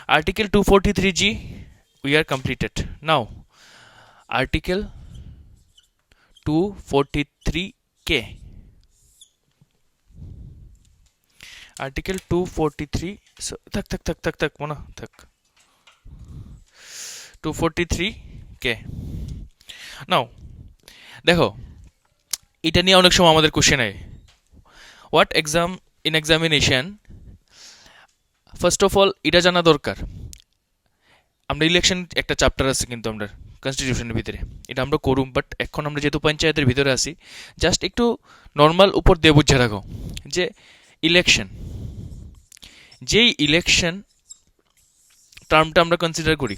Article 243G, we are completed. Now, Article 243K. Article 243. So, tak mona tak. 243K. Now, দেখো এটা নিয়ে অনেক সময় আমাদের কোশ্চেন হয় what exam in examination first of all এটা জানা দরকার আমরা ইলেকশন একটা চ্যাপ্টার আছে কিন্তু আমরা কনস্টিটিউশনের ভিতরে এটা আমরা করুম বাট এখন আমরা যেহেতু পঞ্চায়েতের ভিতরে আছি জাস্ট একটু নর্মাল উপর দিয়ে বুঝে রাখো যে ইলেকশন যেই ইলেকশন টার্মটা আমরা কনসিডার করি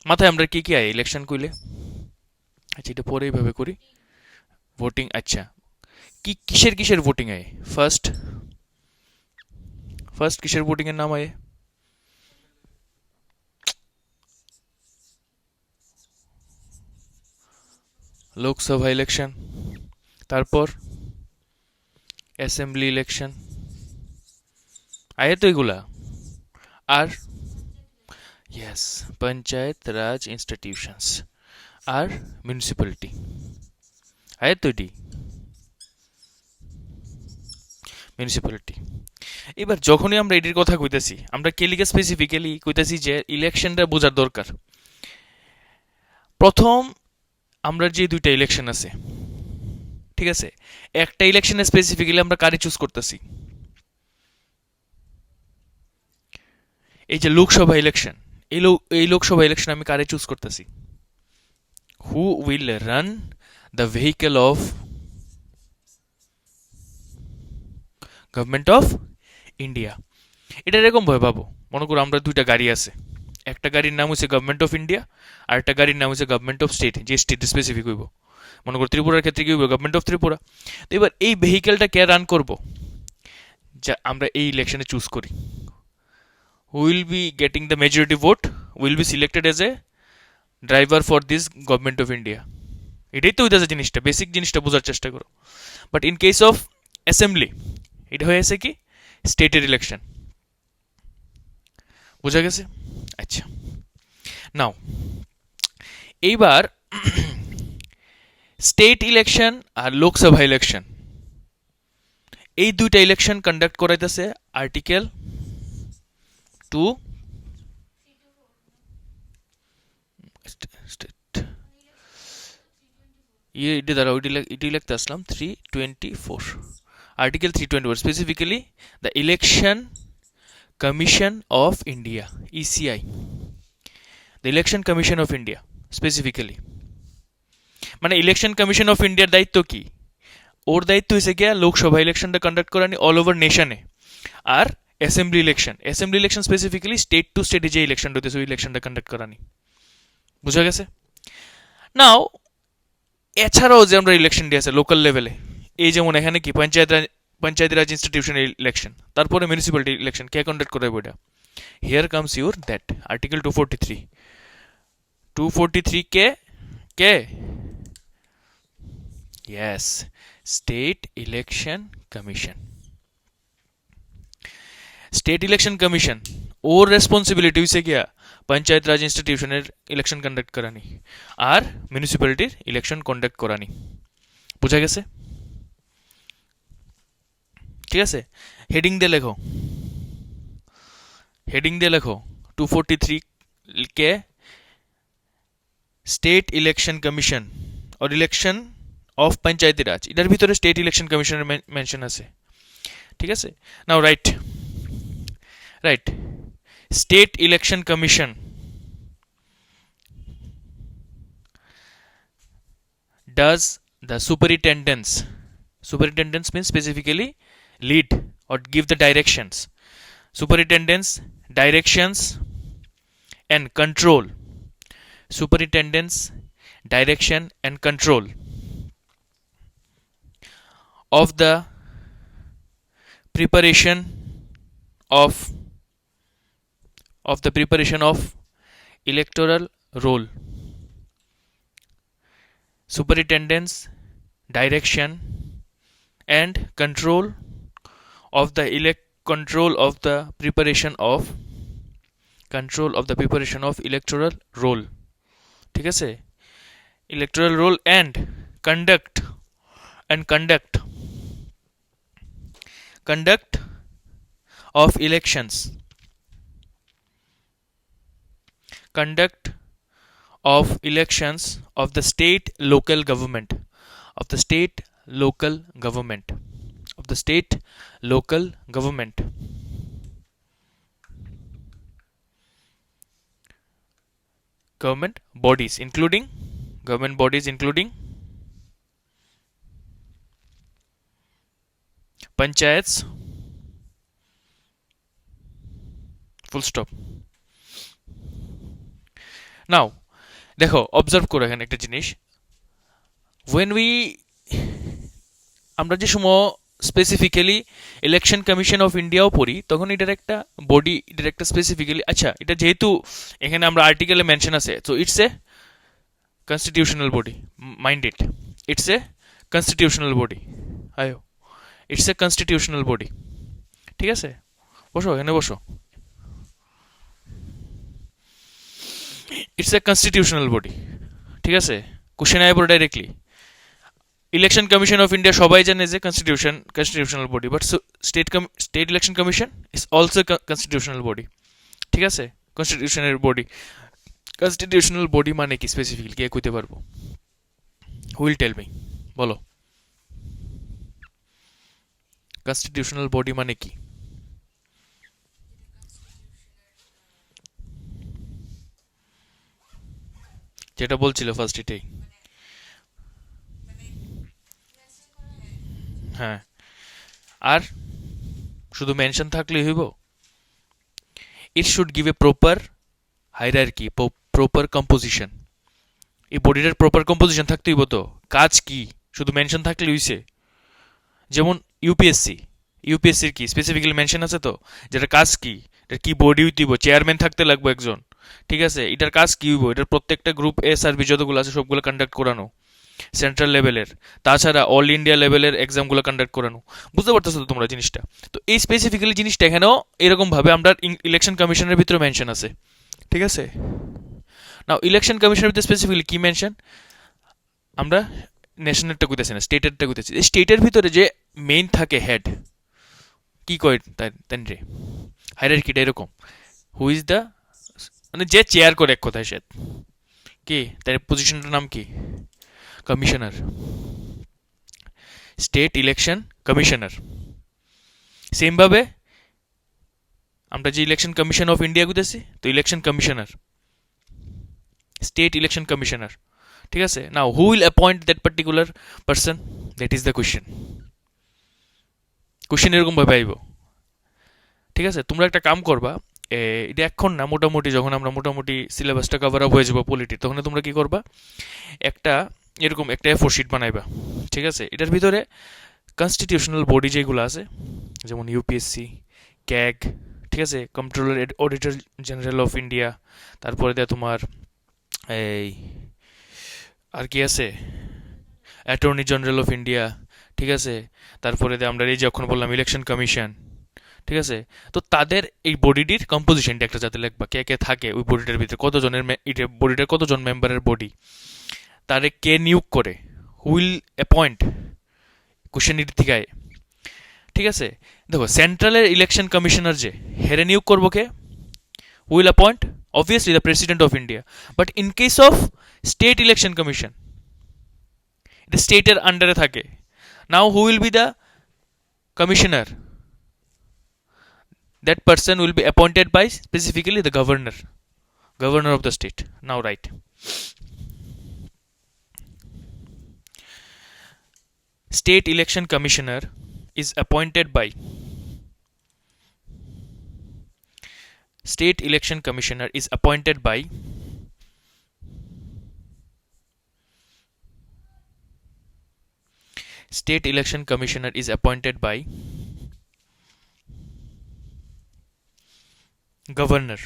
মাথায় আমরা কি কি আয় ইলেকশন কইলে আচ্ছা এটা পরে এইভাবে করি ভোটিং আচ্ছা কি কিসের কিসের ভোটিং আয় ফার্স্ট কিসের ভোটিং এর নাম আয় লোকসভা ইলেকশন তারপর অ্যাসেম্বলি ইলেকশন আয় তো এগুলা আর ইয়েস পঞ্চায়েত রাজ ইনস্টিটিউশনস আর মিউনিসিপ্যালিটি আয় তো এটি মিউনিসিপ্যালিটি এবার যখনই আমরা এটির কথা কইতেছি আমরা কেলিকে স্পেসিফিক্যালি কইতেছি যে ইলেকশনটা বোঝার দরকার প্রথম আমরা যে দুইটা ইলেকশন আছে ঠিক আছে একটা ইলেকশনে স্পেসিফিক্যালি আমরা কারে চুজ করতেছি এই যে লোকসভা ইলেকশন এই লোকসভা ইলেকশন আমি কারে চুজ করতেছি who will run the vehicle of government of India এটা এরকম ভাবে ভাবো মনে করো আমরা দুইটা গাড়ি আছে একটা গাড়ির নাম হচ্ছে গভর্নমেন্ট অফ ইন্ডিয়া আর একটা গাড়ির নাম হচ্ছে গভর্নমেন্ট অফ স্টেট যে স্টেট স্পেসিফিক হইব মনে করো ত্রিপুরার ক্ষেত্রে কি হইব গভর্নমেন্ট অফ ত্রিপুরা তো এবার এই ভেহিকেলটা কে রান করব যা আমরা এই ইলেকশনে চুজ করি who will be getting the majority vote will be selected as a driver for this government of India এটাই তো হইতাছে জিনিসটা বেসিক জিনিসটা বোঝার চেষ্টা করো but in case of assembly এটা হয়েছে কি স্টেটের ইলেকশন বোঝা গেছে আচ্ছা নাও এইবার স্টেট ইলেকশন আর লোকসভা ইলেকশন এই দুইটা ইলেকশন কন্ডাক্ট করাইতেছে আর্টিকেল 2 এটা দ্বারা এটি লিখতে আসলাম 324 article 324 specifically the election commission of India ECI the election commission of India specifically মানে ইলেকশন কমিশন অফ ইন্ডিয়ার দায়িত্ব কি ওর দায়িত্ব হয়েছে গিয়া লোকসভা ইলেকশনটা কন্ডাক্ট করানি অল ওভার নেশনে আর assembly election specifically state to স্টেটে যে ইলেকশনটা হতেছে ওই ইলেকশনটা কন্ডাক্ট করানি বুঝা গেছে নাও এছাড়াও যে আমরা ইলেকশন দিয়ে আছে লোকাল লেভেলে এই যেমন এখানে কি পঞ্চায়েত রাজ ইনস্টিটিউশন ইলেকশন তারপরে মিউনিসিপ্যালিটি ইলেকশন কে কন্ডাক্ট করাবে ওটা here comes your that article 243 কে ইয়েস স্টেট ইলেকশন কমিশন ওর রেসপন্সিবিলিটি হইছে গিয়া পঞ্চায়েত রাজ ইনস্টিটিউশনের ইলেকশন কন্ডাক্ট করানি আর মিউনিসিপ্যালিটির ইলেকশন কন্ডাক্ট করানি বুঝা গেছে ঠিক আছে হেডিং দিয়ে লেখো 243 কে স্টেট ইলেকশন কমিশন আর ইলেকশন অফ পঞ্চায়েতি রাজ এটার ভিতরে স্টেট ইলেকশন কমিশনের মেনশন আছে ঠিক আছে now right State Election Commission does the superintendence means specifically lead or give the directions superintendence directions and control superintendence direction and control of the preparation of electoral roll superintendence direction and control of the preparation of control of the preparation of electoral roll, ঠিক আছে, electoral roll and conduct and conduct of elections, conduct of elections of the state local government, of the state local government, of the state local government, government bodies including government bodies including panchayats, full stop. নাও দেখো observe করো এখানে একটা জিনিস, when we আমরা যে সময় specifically election commission of ইন্ডিয়াও পড়ি তখন এটার একটা বডি, এটার একটা স্পেসিফিক্যালি, আচ্ছা এটা যেহেতু এখানে আমরা আর্টিকেলে মেনশন আছে, so it's a constitutional body, mind it, it's a constitutional body, আয়ো ইটস এ কনস্টিটিউশনাল বডি, ঠিক আছে, বসো এখানে বসো, ইটস এ কনস্টিটিউশনাল বডি, ঠিক আছে, কোশ্চেন আয় পড়ে directly, election commission of India সবাই জানে যে constitutional body, but state election commission is also constitutional body, ঠিক আছে, কনস্টিটিউশনাল বডি, কনস্টিটিউশনাল বডি মানে কি স্পেসিফিক্যালি কে কইতে পারবো, হুইল টেল মি, বলো কনস্টিটিউশনাল বডি মানে কি? যেটা বলছিল ফার্স্ট এটাই, হ্যাঁ, আর শুধু মেনশন থাকলেই হইব, it should give a proper hierarchy, proper composition, এই বডিটার প্রপার কম্পোজিশন থাকতে হইব, তো কাজ কি শুধু মেনশন থাকলে হইছে, যেমন ইউপিএসসির কি স্পেসিফিক্যালি মেনশন আছে তো, যেটা কাজ কি, এটার কি বডি হইতে হইব, চেয়ারম্যান থাকতে লাগবে একজন, ঠিক আছে, এটার কাজ কি হইব, এটার প্রত্যেকটা গ্রুপ এ সার্ভিস যতগুলো আছে সবগুলো কন্ডাক্ট করানো সেন্ট্রাল লেভেলের, তাছাড়া অল ইন্ডিয়া লেভেলের এক্সামগুলো কন্ডাক্ট করানো, বুঝতে পারতেছো তো তোমরা জিনিসটা, তো এই স্পেসিফিক্যালি জিনিসটা এখানেও এরকমভাবে আমরা ইলেকশন কমিশনের ভিতরে মেনশন আছে, ঠিক আছে, নাও ইলেকশন কমিশনের ভিতরে স্পেসিফিক্যালি কি মেনশন, আমরা ন্যাশনালটা কইতেছি না, স্টেটেরটা কইতেছি, এই স্টেটের ভিতরে যে মেইন থাকে হেড, কি কয় তাই রে, হায়ারার্কিটা এরকম, হু ইজ দ্য, মানে যে চেয়ার করে এক কথায় সে কি, তার পজিশনটার নাম কি, কমিশনার, স্টেট ইলেকশন কমিশনার, সেমভাবে আমরা যে ইলেকশন কমিশন অফ ইন্ডিয়া কইতেছি, তো election commissioner, state election commissioner, ঠিক আছে, now who will appoint that particular person, that is the question, question এরকম ভাবে আইব, ঠিক আছে, তোমরা একটা কাম করবা, এটা এখন না, মোটামুটি যখন আমরা মোটামুটি সিলেবাসটা কভার আপ হয়ে যাবো পলিটি, তখন তোমরা কি করবা, একটা এরকম একটা এ4 শিট বানাইবা, ঠিক আছে, এটার ভিতরে কনস্টিটিউশনাল বডি যেগুলো আছে, যেমন ইউপিএসসি, ক্যাগ, ঠিক আছে, controller auditor general of India, তারপরে দেয় তোমার এই আর কি আছে, অ্যাটর্নি জেনারেল অফ ইন্ডিয়া, ঠিক আছে, তারপরে আমরা এই যখন বললাম ইলেকশন কমিশন, ঠিক আছে, তো তাদের এই বডিটির কম্পোজিশনটা একটা যাতে লিখবা, কে কে থাকে ওই বডিটার ভিতরে, কতজনের বডিটার কতজন মেম্বারের বডি, তারে কে নিয়োগ করে, হুইল অ্যাপয়েন্ট, কোশ্চেন থেকে, ঠিক আছে, দেখো সেন্ট্রালের ইলেকশন কমিশনার যে হেরে নিয়োগ করবো কে, will appoint obviously the president of India, but in case of state election commission the state এর আন্ডারে থাকে, now who will be the commissioner, that person will be appointed by specifically the governor of the state, now right, state election commissioner is appointed by, state election commissioner is appointed by state election commissioner is appointed by governor,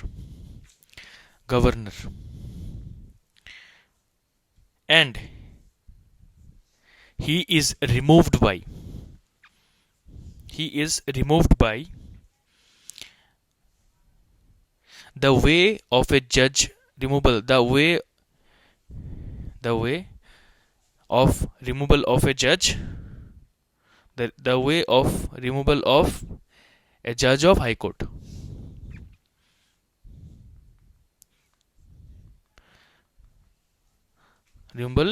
and he is removed by the way of a judge removal, the way of removal of a judge, the way of removal of a judge of high court. Removal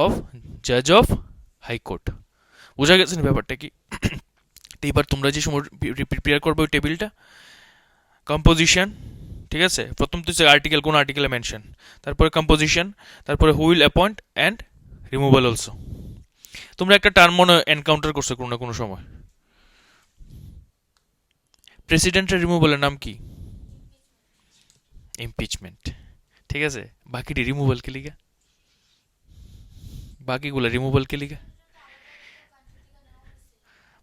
of judge of high court. বোঝা গেছে না ব্যাপারটা কি? তো এবার তোমরা যে সময় প্রিপেয়ার করবে ওই টেবিলটা, কম্পোজিশন, ঠিক আছে, প্রথম তো আর্টিকেল, কোন আর্টিকেলে মেনশন, তারপরে কম্পোজিশন, তারপরে হু will appoint and removal also. তোমরা একটা টার্ম মনে এনকাউন্টার করছো কোনো না কোনো সময়। প্রেসিডেন্টের রিমুভালের নাম কি? ইমপিচমেন্ট। ঠিক আছে, বাকিটি রিমুভাল কে লিগা, বাকিগুলো রিমুভাল কে লিগা,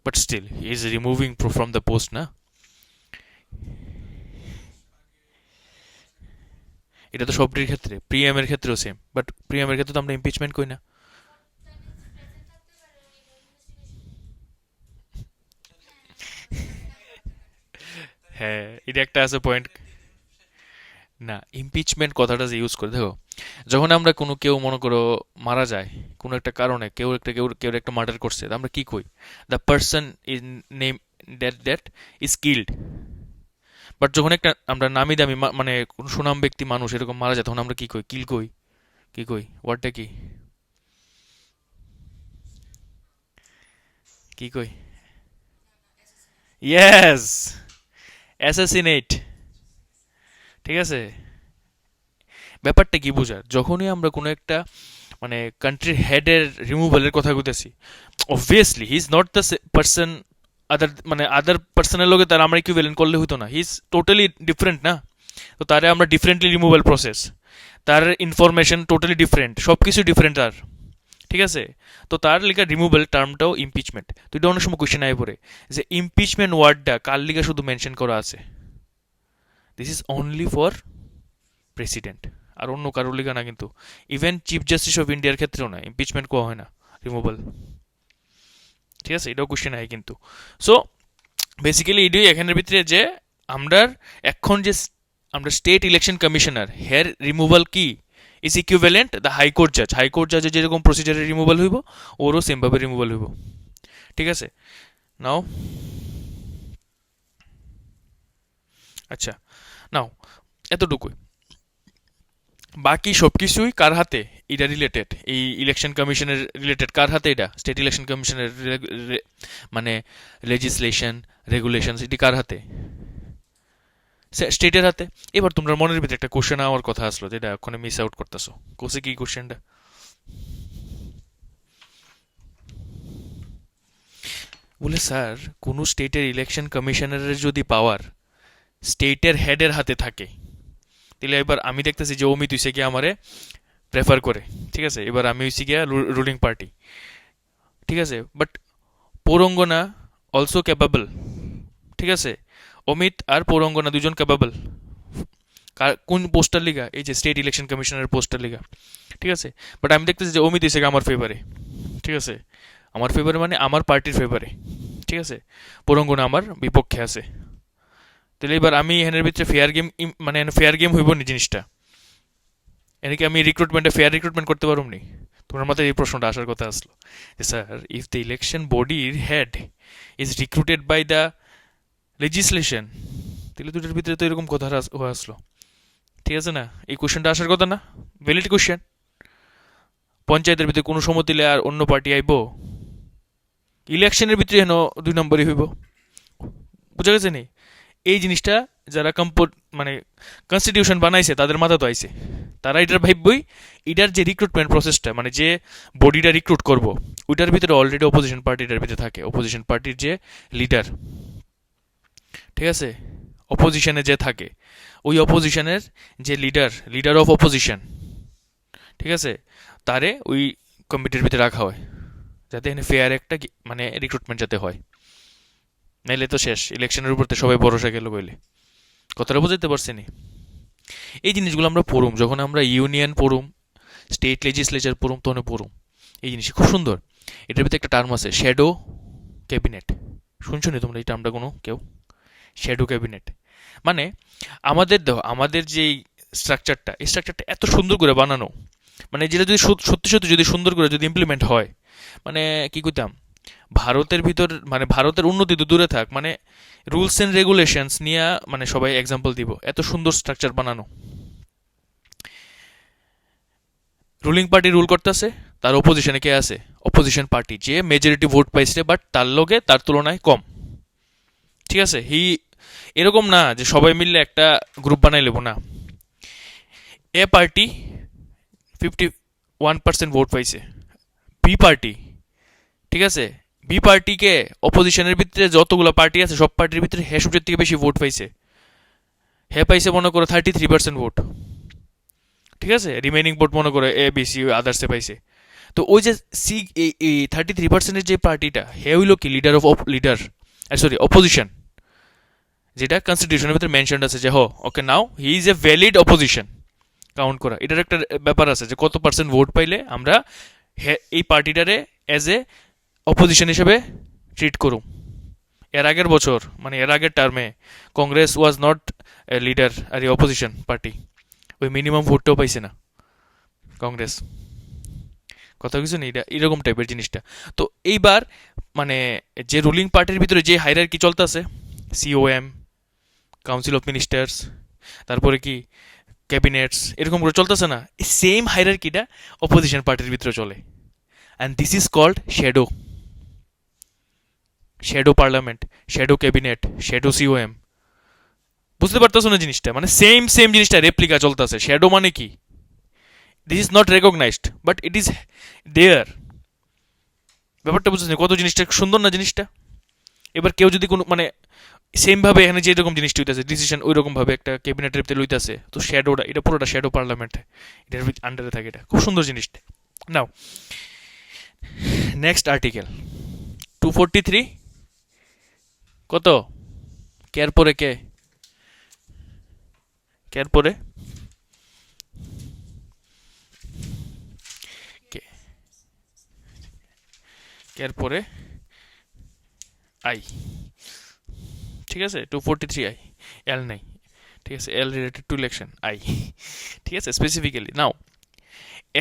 but still he is removing from the post না। এটা তো সবটির ক্ষেত্রে, প্রিএমের ক্ষেত্রেও সেম, বাট প্রিএমের ক্ষেত্রে তো আমরা ইমপিচমেন্ট করি না। হ্যাঁ, এটা একটা আছে পয়েন্ট। না, ইমপিচমেন্ট কথাটা যে ইউজ করে, দেখো, যখন আমরা কোনো কেউ মনে করো মারা যায় কোনো একটা কারণে, কেউ একটা মার্ডার করছে, তা আমরা কি কই? The person is name that is killed. But যখন একটা আমরা নামি দামি মানে কোনো সুনাম ব্যক্তি মানুষ এরকম মারা যায়, তখন আমরা কি কই? কিল কই, কি কই? ওয়ার্ডটা কি, কি কই? Yes, assassinate. ঠিক আছে, ব্যাপারটা কি বোঝার, যখনই আমরা কোনো একটা মানে কান্ট্রির হেডের রিমুভালের কথা কইতেছি, obviously he is not the person, other মানে আদার পার্সনের লগে তার আমরা ইকুইভ্যালেন্ট করলে হইতো না, হি ইজ টোটালি ডিফারেন্ট না। তো তারে আমরা ডিফারেন্টলি রিমুভাল প্রসেস, তার ইনফরমেশন টোটালি ডিফারেন্ট, সব কিছু ডিফারেন্ট তার। ঠিক আছে, তো তার লিগা রিমুভাল টার্মটাও ইমপিচমেন্ট। তো এটা অনেক সময় কোয়েশ্চেন আয় পড়ে যে ইমপিচমেন্ট ওয়ার্ডটা কার লিগা শুধু মেনশন করা আছে, this is only for president, আর অন্য কারোর লিগা না। কিন্তু ইভেন চিফ জাস্টিস অফ ইন্ডিয়ার ক্ষেত্রেও না ইমপিচমেন্ট কোয়া হয় না, রিমুভাল। ঠিক আছে, এটাও কোশ্চেন হয় কিন্তু। সো বেসিক্যালি এটাই এখানের ভিতরে যে আমরার এখন যে আমরা state election commissioner, here removal কি ইজ ইকুইভ্যালেন্ট দ্য হাইকোর্ট জাজ। হাইকোর্ট জাজের যেরকম প্রসিজারে রিমুভাল হইব, ওরও সেমভাবে রিমুভাল হইব। ঠিক আছে, নাও আচ্ছা, নাও এতটুকুই, বাকি সব কিছুই কার হাতে? এটা রিলেটেড, এই ইলেকশন কমিশনের রিলেটেড কার হাতে? এটা স্টেট ইলেকশন কমিশনের মানে লেজিসলেশন, রেগুলেশন, এটি কার হাতে? স্টেটের হাতে। এবার তোমরা মনের ভিতরে একটা কোশ্চেন আমার কথা আসলো, যেটা ওখানে মিস আউট করতেছো। কোসে কি কোশ্চেনটা? বলে স্যার, কোনো স্টেটের ইলেকশন কমিশনারের যদি পাওয়ার স্টেটের হেডের হাতে থাকে, তাহলে এবার আমি দেখতেছি যে অমিত হইছে গিয়ে আমারে প্রেফার করে। ঠিক আছে, এবার আমি হইছি গিয়া রুলিং পার্টি। ঠিক আছে, বাট পৌরঙ্গনা অলসো ক্যাপাবল। ঠিক আছে, অমিত আর পৌরঙ্গনা দুজন ক্যাপাবল কোন পোস্টার লিগা? এই যে স্টেট ইলেকশন কমিশনের পোস্টার লিগা। ঠিক আছে, বাট আমি দেখতেছি যে অমিত এসে আমার ফেভারে। ঠিক আছে, আমার ফেভারে মানে আমার পার্টির ফেভারে। ঠিক আছে, পৌরঙ্গনা আমার বিপক্ষে আছে। তাহলে এবার আমি এখানের ভিতরে ফেয়ার গেম, মানে ফেয়ার গেম হইব নি জিনিসটা? এনাকে আমি রিক্রুটমেন্টে ফেয়ার রিক্রুটমেন্ট করতে পারব নি? তোমার মাথায় এই প্রশ্নটা আসার কথা আসলো যে স্যার, ইফ দ্য ইলেকশন বডির head is recruited by the legislation, তাহলে দুটোর ভিতরে তো এরকম কথা আসলো। ঠিক আছে না, এই কোশ্চেনটা আসার কথা না? Valid question. পঞ্চায়েতের ভিতরে কোনো সময় দিলে আর অন্য পার্টি আইব? ইলেকশনের ভিতরে হেন দুই নম্বরই হইব। বুঝা গেছে নি? এই জিনিসটা যারা মানে কনস্টিটিউশন বানাইছে তাদের মাথা তো আইছে, তারা এটার ভাববই এটার যে রিক্রুটমেন্ট প্রসেসটা, মানে যে বডিটা রিক্রুট করব, ওইটার ভিতরে অলরেডি অপোজিশন পার্টিটার ভিতরে থাকে, অপোজিশন পার্টির যে লিডার। ঠিক আছে, অপোজিশনে যে থাকে, ওই অপোজিশনের যে লিডার অফ অপোজিশন, ঠিক আছে, তারে ওই কমিটির ভিতরে রাখা হয়, যাতে এখানে ফেয়ার একটা মানে রিক্রুটমেন্ট যাতে হয়। নাইলে তো শেষ, ইলেকশনের উপর তো সবাই ভরসা গেল কইলে। কথাটা বুঝাইতে পারছি নি? এই জিনিসগুলো আমরা পড়ুম যখন আমরা ইউনিয়ন পড়ুম, স্টেট লেজিসলেচার পড়ুম, তখন পড়ুম এই জিনিস। খুব সুন্দর। এটার ভিতরে একটা টার্ম আছে, শ্যাডো ক্যাবিনেট। শুনছো নি তোমরা এই টার্মটা কোনো কেউ? শ্যাডো ক্যাবিনেট মানে আমাদের যে স্ট্রাকচারটা, এই স্ট্রাকচারটা এত সুন্দর করে বানানো, মানে যেটা যদি সত্যি সত্যি যদি সুন্দর করে যদি ইমপ্লিমেন্ট হয়, মানে কি কইতাম, ভারতের ভিতর মানে ভারতের উন্নতি তো দূরে থাক, মানে রুলস এন্ড রেগুলেশনস নিয়ে মানে সবাই এক্সাম্পল দিব, এত সুন্দর স্ট্রাকচার বানানো। রুলিং পার্টি রুল করতেছে, তার অপোজিশনে কে আছে? অপোজিশন পার্টি যে মেজরিটি ভোট পাইছে, বাট তার লগে তার তুলনায় কম। ঠিক আছে, এরকম না যে সবাই মিললে একটা গ্রুপ বানাই লেবো না। এ পার্টি 51% ভোট পাইছে, বি পার্টি, ঠিক আছে, বি পার্টিকে অপোজিশনের ভিতরে যতগুলো পার্টি আছে সব পার্টির ভিতরে হে সবচেয়ে থেকে বেশি ভোট পাইছে, হে পাইছে মনে করো 33% ভোট। ঠিক আছে, রিমেনিং ভোট মনে করো এ বি সি আদার্সে পাইছে। তো ওই যে সি এই 33%-এর যে পার্টিটা, হে হইল কি leader of leader, sorry opposition, যেটা কনস্টিটিউশনের ভিতরে মেনশন আছে যে okay now he is a valid opposition. Count করা এটার একটা ব্যাপার আছে যে কত পার্সেন্ট ভোট পাইলে আমরা এই পার্টিটারে অ্যাজ এ অপোজিশন হিসেবে ট্রিট করুম। এর আগের বছর মানে এর আগের টার্মে Congress was not a leader আর এ অপোজিশন পার্টি, ওই মিনিমাম ভোটটাও পাইছে না কংগ্রেস। কথা কিছু নেই, এটা এরকম টাইপের জিনিসটা। তো এইবার মানে যে রুলিং পার্টির ভিতরে যে হাইরার্কি চলতেছে, সিওএম, কাউন্সিল অফ মিনিস্টার্স, তারপরে কি ক্যাবিনেটস, এরকম করে চলতেছে না, সেম হাইরার্কিটা অপোজিশন পার্টির ভিতরে চলে। And this is called shadow, shadow parliament, shadow cabinet, shadow COM. বুঝতে পারতেছো না জিনিসটা? মানে সেম সেম জিনিসটা রেপ্লিকা চলতেছে। শ্যাডো মানে কি? This is not recognized but it is there. ব্যাপারটা বুঝতেছি কত জিনিসটা সুন্দর না জিনিসটা। এবার কেউ যদি কোনো মানে সেম ভাবে এখানে যে এরকম জিনিসটা হইতেছে ডিসিশন ওই রকম ভাবে একটা ক্যাবিনেটের ভিতরে লইতেছে, তো শ্যাডোটা এটা পুরোটা শ্যাডো পার্লামেন্ট, এটার আন্ডারে থাকে, এটা খুব সুন্দর জিনিসটা। নাও নেক্সট আর্টিকেল 243, কত কের পরে কে, কের পরে কে, কের পরে আই। ঠিক আছে, 243 আই, এল নাই। ঠিক আছে, এল রিলেটেড টু ইলেকশন, আই। ঠিক আছে, স্পেসিফিক্যালি নাও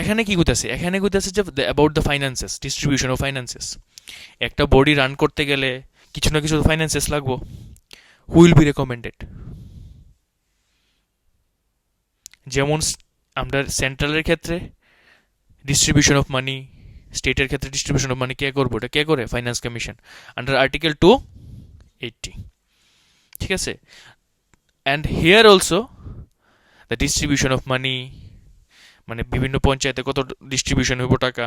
এখানে কি কইতাছে? এখানে কইতাছে যে about the finances, distribution of finances. একটা বডি রান করতে গেলে কিছু না কিছু ফাইন্যান্সেস লাগবো। Who will be recommended? যেমন আমরা সেন্ট্রালের ক্ষেত্রে ডিস্ট্রিবিউশন অফ মানি, স্টেটের ক্ষেত্রে ডিস্ট্রিবিউশন অফ মানি কে করবো? এটা কে করে? Finance commission under article 280। ঠিক আছে, and here also the distribution of money, মানে বিভিন্ন পঞ্চায়েতে কত ডিস্ট্রিবিউশন হইব টাকা,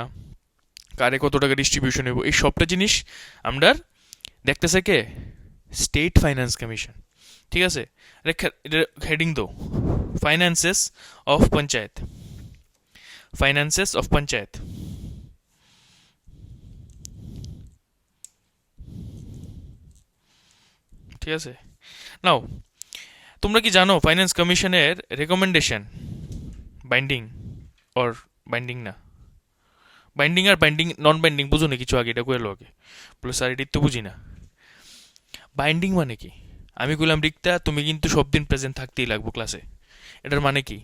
কারে কত টাকা ডিস্ট্রিবিউশন হইব, এই সবটা জিনিস আমরা দেখতেছে কে? State finance commission. ঠিক আছে, হেডিং দো finances of panchayat, finances of panchayat. ঠিক আছে, নাও তোমরা কি জানো ফাইন্যান্স কমিশনের রেকমেন্ডেশন বাইন্ডিং অর বাইন্ডিং না? বাইন্ডিং আর বাইন্ডিং নন বাইন্ডিং বুঝো না কিছু? আগে এটা কয়ে লো আগে, বলে স্যার এটি তো বুঝি না। বাইন্ডিং মানে কি? আমি কইলাম রিক্তা তুমি কিন্তু সব দিন প্রেজেন্ট থাকতেই লাগবো ক্লাসে, এটার মানে কি?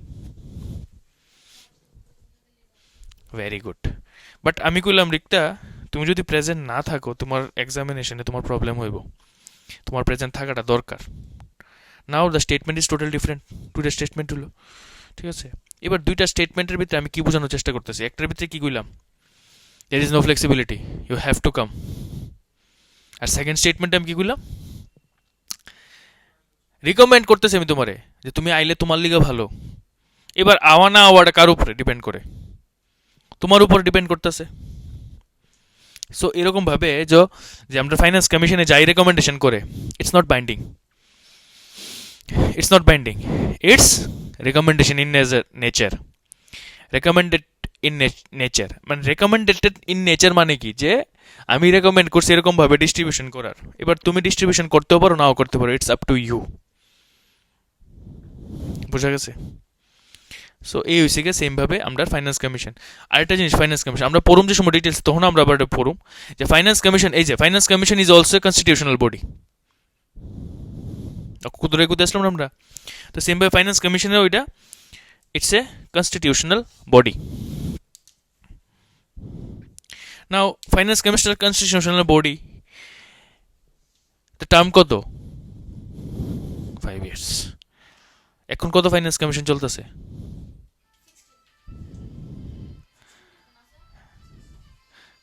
Very good. বাট আমি কইলাম রিক্তা তুমি যদি প্রেজেন্ট না থাকো তোমার এক্সামিনেশনে তোমার প্রবলেম হইব, তোমার প্রেজেন্ট থাকাটা দরকার। Now the statement is total different, দুইটা স্টেটমেন্ট হলো। ঠিক আছে, এবার দুইটা স্টেটমেন্টের ভিতরে আমি কি বোঝানোর চেষ্টা করতেছি? একটার ভিতরে কি কইলাম? There is no flexibility, you have to come. আর সেকেন্ড স্টেটমেন্টে আমি কি কইলাম? রিকমেন্ড করতেছি আমি তোমারে যে তুমি আইলে তোমার লিগে ভালো। এবার আওয়া না আওয়াটা কার উপরে ডিপেন্ড করে? তোমার উপর ডিপেন্ড করতেছে। সো এরকম ভাবে যে আমরা ফাইন্যান্স কমিশনে যাই রেকমেন্ডেশন করে, it's not binding, it's not binding, it's recommendation in nature. Recommended in nature মানে রেকমেন্ডেড ইন নেচার মানে কি? যে আমি রেকমেন্ড করছি এরকম ভাবে ডিস্ট্রিবিউশন করার, এবার তুমি ডিস্ট্রিবিউশন করতেও পারো নাও করতে পারো, ইটস আপ টু ইউ। বোঝা গেছে? সো এই হয়েছে গিয়ে সেম ভাবে আমরা ফাইন্যান্স কমিশন। আরেকটা জিনিস, ফাইন্যান্স কমিশন আমরা পড়ুম যে সময় ডিটেলস, তখন আমরা আবার পড়ুম যে ফাইন্যান্স কমিশন, এই যে finance commission is also constitutional body. কত রেগুতে আসলাম না আমরা? তো সেম ভাবে ফাইন্যান্স কমিশনের ওইটা it's a constitutional body. Now finance commissioner constitutional body, তো টার্ম কত? 5 ইয়ার্স। এখন কত ফাইন্যান্স কমিশন চলতেছে?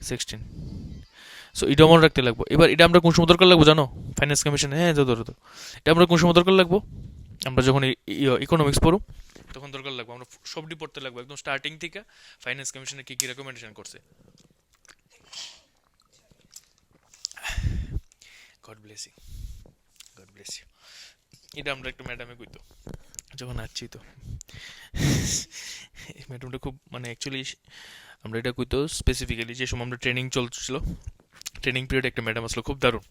16। সো এটা মনে রাখতে লাগবো। এবার এটা আমরা কোন সময় দরকার লাগবো জানো? ফাইন্যান্স কমিশন, হ্যাঁ ধরো তো, এটা আমরা কোন সময় দরকার লাগবো? আমরা যখন ইকোনমিক্স পড়ব তখন দরকার লাগবে, আমরা সবটি পড়তে লাগবো একদম স্টার্টিং থেকে ফাইন্যান্স কমিশনে কি কি রেকমেন্ডেশন করছে। God bless you, God bless you. এটা আমরা একটু ম্যাডামে কইতো যখন আসছি, তো ম্যাডামটা খুব মানে অ্যাকচুয়ালি আমরা এটা কইতো স্পেসিফিক্যালি যে সময় আমরা ট্রেনিং চলছিল, ট্রেনিং পিরিয়ড একটা ম্যাডাম আসলো খুব দারুণ,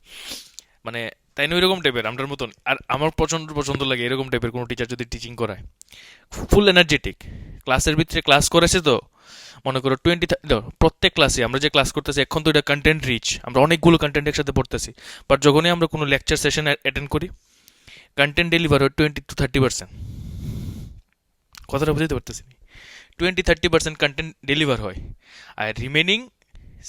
মানে তাই না ওইরকম টাইপের আমরার মতন। আর আমার পছন্দ লাগে এরকম টাইপের কোনো টিচার যদি টিচিং করায়, ফুল এনার্জেটিক। ক্লাসের ভিতরে ক্লাস করেছে তো মনে করো 20 প্রত্যেক ক্লাসে আমরা যে ক্লাস করতেছি এখন তো এটা কন্টেন্ট রিচ, আমরা অনেকগুলো কন্টেন্ট একসাথে পড়তেছি, বাট যখনই আমরা কোনো লেকচার সেশন অ্যাটেন্ড করি কন্টেন্ট ডেলিভার হয় 20 to 30%। কথাটা বুঝতে পারতেছি, 20-30% কন্টেন্ট ডেলিভার হয়, আর রিমেনিং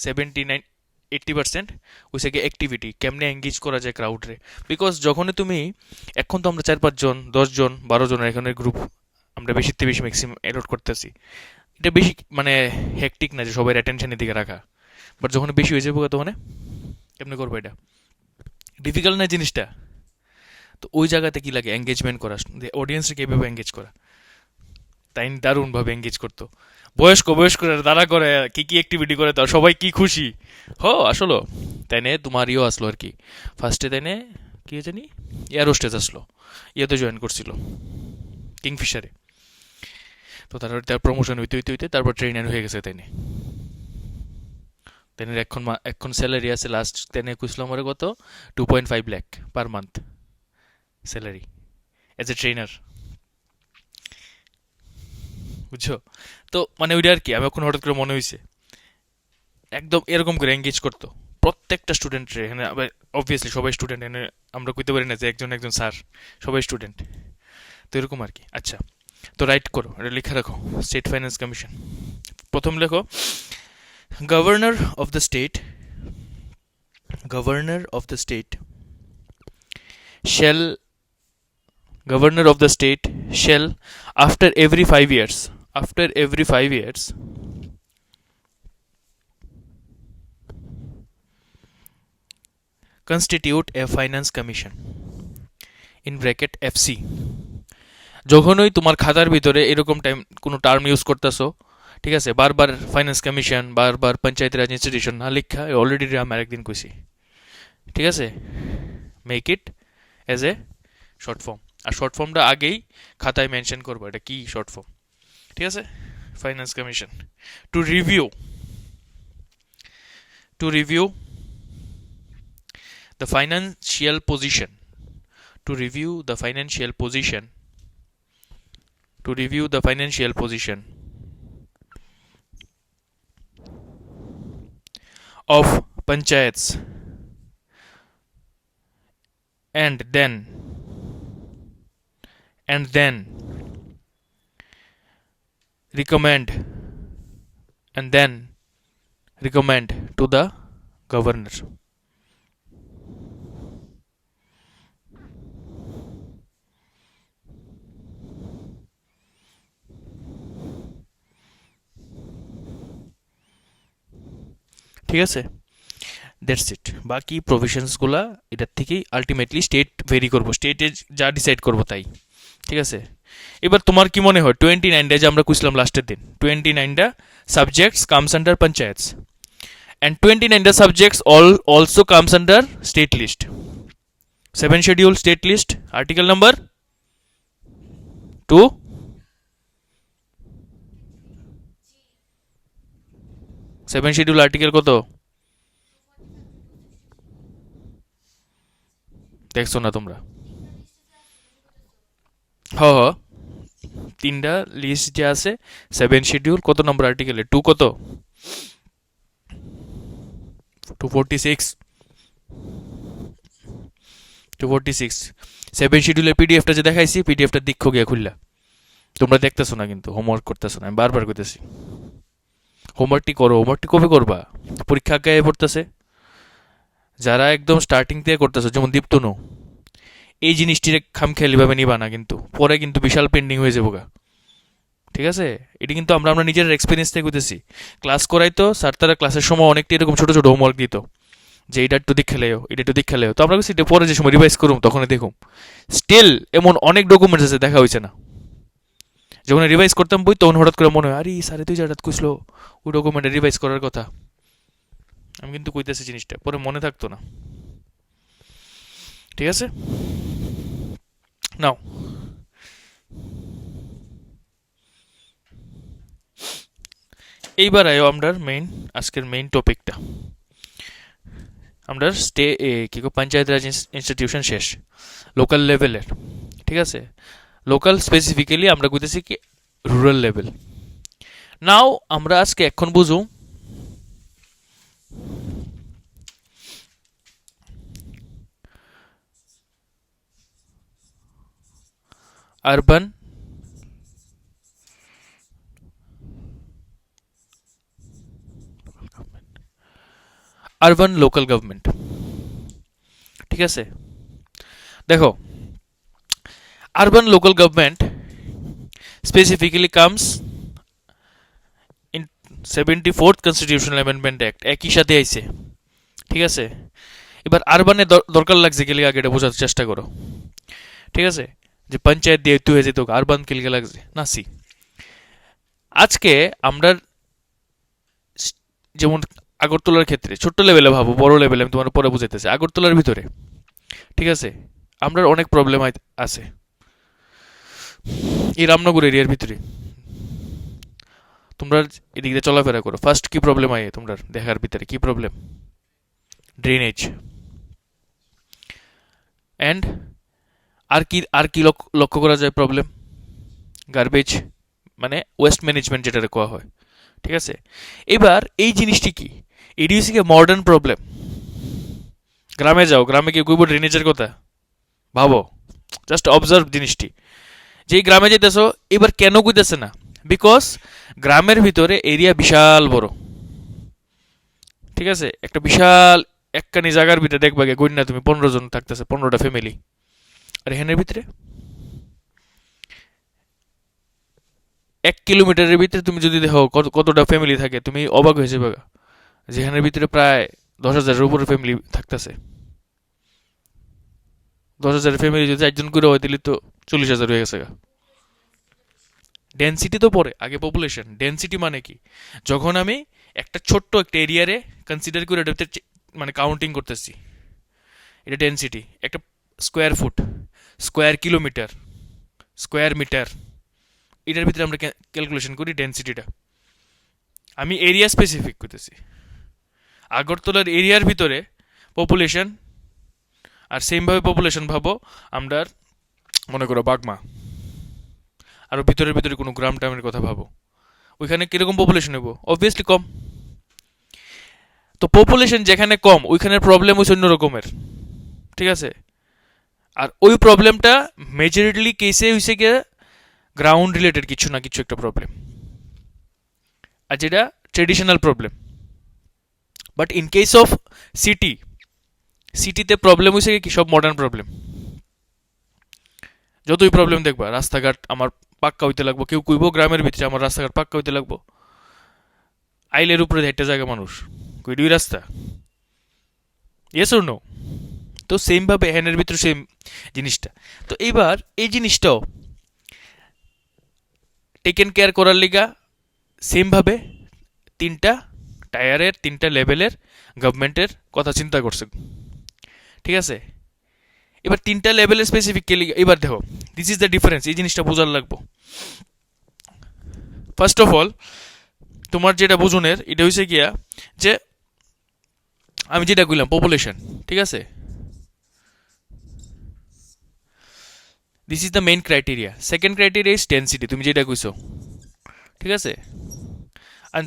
79-80% ওইসে গিয়ে অ্যাক্টিভিটি কেমনে এঙ্গেজ করা যায় ক্রাউডরে। বিকজ যখনই তুমি, এখন তো আমরা 4-5 জন 10 জন 12 জনের এখানে গ্রুপ আমরা বেশির থেকে বেশি ম্যাক্সিমাম অ্যাডপ্ট করতেছি, এটা বেশি মানে হেকটিক না যে সবাই অ্যাটেনশনের দিকে রাখা, বাট যখন বেশি হয়ে যাবে তখন কেমনে করবো? এটা ডিফিকাল্ট না জিনিসটা। তো ওই জায়গাতে কি লাগে এঙ্গেজমেন্ট করা, অডিয়েন্সকে কীভাবে এঙ্গেজ করা, তাই দারুণভাবে এঙ্গেজ করতো। বয়স্করা তারা করে কি কি অ্যাক্টিভিটি করে, তো সবাই কি খুশি আসলো। তাই নে তোমার আসলো আর কি ফার্স্টে, তাই নে কি জানি এয়ার হোস্টেস আসলো, ইয়েতে জয়েন করছিল কিংফিশারে, তো তার প্রমোশন হইতে হইতে হইতে তারপর ট্রেনার হয়ে গেছে। তাইনের এখন স্যালারি আছে লাস্ট তেনে কুসলাম আমার কত 2.5 lakh per month salary as a trainer, বুঝছো? তো মানে ওইটা আর কি, আমি এখন হঠাৎ করে মনে হয়েছে একদম এরকম করে এঙ্গেজ করতো প্রত্যেকটা স্টুডেন্টের এখানে। অবভিয়াসলি সবাই স্টুডেন্ট, এখানে আমরা কইতে পারি না যে একজন একজন স্যার, সবাই স্টুডেন্ট, তো এরকম আর কি। আচ্ছা, তো রাইট করো, এটা লিখে রাখো। স্টেট ফাইন্যান্স কমিশন, প্রথম লেখো governor of the state, governor of the state shall governor of the state shall after every 5 years constitute a finance commission in bracket FC। যখনই তোমার খাতার ভিতরে এরকম টাইম কোনো টার্ম ইউজ করতেছো, ঠিক আছে, বারবার ফাইন্যান্স কমিশন বারবার পঞ্চায়েত রাজ ইনস্টিটিউশন না লিখা, অলরেডি আমি আরেকদিন কইছি, ঠিক আছে, make it as a short form, আর শর্ট ফর্মটা আগেই খাতায় মেনশন করবো এটা কি শর্ট ফর্ম, ঠিক আছে। Finance commission to review the financial position to review the financial position of panchayats and then recommend to the governor। ঠিক আছে, দ্যাটস ইট। বাকি প্রভিশনসগুলা এটার থেকেই আলটিমেটলি স্টেট ভেরি করবো, স্টেটে যা ডিসাইড করবো তাই, ঠিক আছে। এবার তোমার কি মনে হয় 29টা যে আমরা কুছলাম লাস্টের দিন, 29টা subjects comes under panchayats and 29টা subjects also comes under state list, 7 schedule state list article number 2, 7 schedule article কত দেখছো না তোমরা? হ 3টা লিস্ট যে আছে 7 শিডিউল কত নম্বর আর্টিকেলে 2 কত 246 সেভেন শিডিউলের পিডিএফটা যে দেখাইছি, পিডিএফটা দেখো গিয়া খুললা। তোমরা দেখতেছো না, কিন্তু হোমওয়ার্ক করতেছো না, আমি বারবার কইতেছি হোমওয়ার্কটি করো। হোমওয়ার্কটি কবে করবা? পরীক্ষা আগে পড়তেছে, যারা একদম স্টার্টিং থেকে করতেছো, যেমন দীপ্তনু, এই জিনিসটির খামখেয়ালিভাবে নিবা না, কিন্তু পরে কিন্তু বিশাল পেন্ডিং হয়ে যাবো গা। ঠিক আছে, এটি কিন্তু আমরা আমরা নিজের এক্সপিরিয়েন্স থেকে কইতেছি। ক্লাস করাইতো স্যার, তারা ক্লাসের সময় অনেকটা এরকম ছোটো ছোটো হোমওয়ার্ক দিত, যে এটা একটু দিক খেলেও, এটা একটু দিক খেলেও, তো আমরা সেটা পরে যে সময় রিভাইজ করুম তখনই দেখুম। স্টিল এমন অনেক ডকুমেন্টস আছে দেখা হয়েছে না। যখন রিভাইজ করতাম বই, তখন হঠাৎ করে মনে হয়, আরে স্যারে তুই হঠাৎ কইসলো ওই ডকুমেন্টে রিভাইজ করার কথা। আমি কিন্তু কইতেছি জিনিসটা, পরে মনে থাকতো না। ঠিক আছে, নাও এইবার আয়ো আমরা আজকের মেইন টপিকটা। আমরা কি পঞ্চায়েত রাজ ইনস্টিটিউশন শেষ, লোকাল লেভেলের। ঠিক আছে, লোকাল স্পেসিফিক্যালি আমরা কইতেছি কি রুরাল লেভেল। নাও আমরা আজকে এখন বুঝু আরবান আরবান লোকাল গভর্নমেন্ট। ঠিক আছে, দেখো, urban local government specifically comes in 74th constitutional amendment act, একই সাথে আইছে। ঠিক আছে, এবার আরবানের দরকার লাগছে গেলে আগে এটা বোঝার চেষ্টা করো। ঠিক আছে, যে পঞ্চায়েত দিয়ে তুই হয়ে যেত, আরবান কিলকে লাগছে না। সি, আজকে আমরা যেমন আগরতলার ক্ষেত্রে ছোট্ট লেভেলে ভাবো, বড় লেভেলে আমি তোমার পরে বুঝাইতেছি। আগরতলার ভিতরে, ঠিক আছে, আমরা অনেক প্রবলেম আছে এই রামনগর এরিয়ার ভিতরে। তোমরা এদিক দিয়ে চলাফেরা করো, ফার্স্ট কি প্রবলেম আয় তোমরা দেখার ভিতরে? কি প্রবলেম? ড্রেনেজ। অ্যান্ড আর কি লক্ষ্য করা যায় প্রবলেম? গার্বেজ, মানে ওয়েস্ট ম্যানেজমেন্ট যেটা কোয়া হয়। ঠিক আছে, এবার এই জিনিসটি কি, এটি হচ্ছে কি মডার্ন প্রবলেম। গ্রামে যাও, গ্রামে কি কইব ড্রেনেজের কথা? ভাবো, জাস্ট অবজার্ভ জিনিসটি, যে গ্রামে যেতেছো, এবার কেন কইতেছে না? বিকজ গ্রামের ভিতরে এরিয়া বিশাল বড়। ঠিক আছে, একটা বিশাল একখানি জায়গার ভিতরে দেখবা গে গইনা তুমি 15 জন থাকতেছে, 15টা ফ্যামিলি। আর এখানের ভিতরে 1 কিলোমিটারের ভিতরে তুমি যদি দেখো কতটা ফ্যামিলি থাকে, তুমি অবাক হয়ে যাবে, যেখানের ভিতরে প্রায় 10,000-এর উপরে ফ্যামিলি থাকতেছে। 10,000 ফ্যামিলি যদি একজন করে হয়, দিলে তো 40,000 হয়ে গেছে। ডেন্সিটি তো পরে, আগে পপুলেশন। ডেন্সিটি মানে কি, যখন আমি একটা ছোট্ট একটা এরিয়ারে কনসিডার করে এটা মানে কাউন্টিং করতেছি, এটা ডেন্সিটি। একটা square foot, square kilometre, square metre, এটার ভিতরে আমরা ক্যালকুলেশন করি ডেন্সিটিটা। আমি এরিয়া স্পেসিফিক করতেছি। আগরতলার এরিয়ার ভিতরে পপুলেশন, আর সেমভাবে পপুলেশন ভাবো আমরা মনে করো বাগমা, আরও ভিতরের ভিতরে কোনো গ্রাম টামের কথা ভাবো, ওইখানে কিরকম পপুলেশন হইব? অবভিয়াসলি কম। তো পপুলেশন যেখানে কম, ওইখানের প্রবলেম হচ্ছে অন্য রকমের। ঠিক আছে, আর ওই প্রবলেমটা মেজরিটলি কেসে হয়েছে গিয়ে গ্রাউন্ড রিলেটেড কিছু না কিছু একটা প্রবলেম, আর যেটা traditional problem. But in case of সিটিতে প্রবলেম হয়েছে কি সব মডার্ন প্রবলেম। যতই প্রবলেম দেখবা, রাস্তাঘাট আমার পাক্কা হইতে লাগবো। কেউ কইব গ্রামের ভিতরে আমার রাস্তাঘাট পাক্কা হইতে লাগবো, আইলের উপরে একটা জায়গা মানুষ কই দুই রাস্তা, ইয়েস অর নো? তো সেম ভাবে হ্যানের ভিতরে সেম জিনিসটা। তো এইবার এই জিনিসটাও টেকেন কেয়ার করার লিগা সেম ভাবে তিনটা টায়ারের, তিনটা লেভেলের গভর্নমেন্টের কথা চিন্তা করছে। ঠিক আছে, এবার তিনটা লেভেলের স্পেসিফিক্যালি এবার দেখো, দিস ইজ দ্য ডিফারেন্স। এই জিনিসটা বোঝার লাগবো। ফার্স্ট অফ অল, তোমার যেটা বুঝনের এটা হয়েছে গিয়া যে আমি যেটা কইলাম পপুলেশন। ঠিক আছে, this is the main criteria. Second criteria is density, তুমি যেটা কইছো। ঠিক আছে, and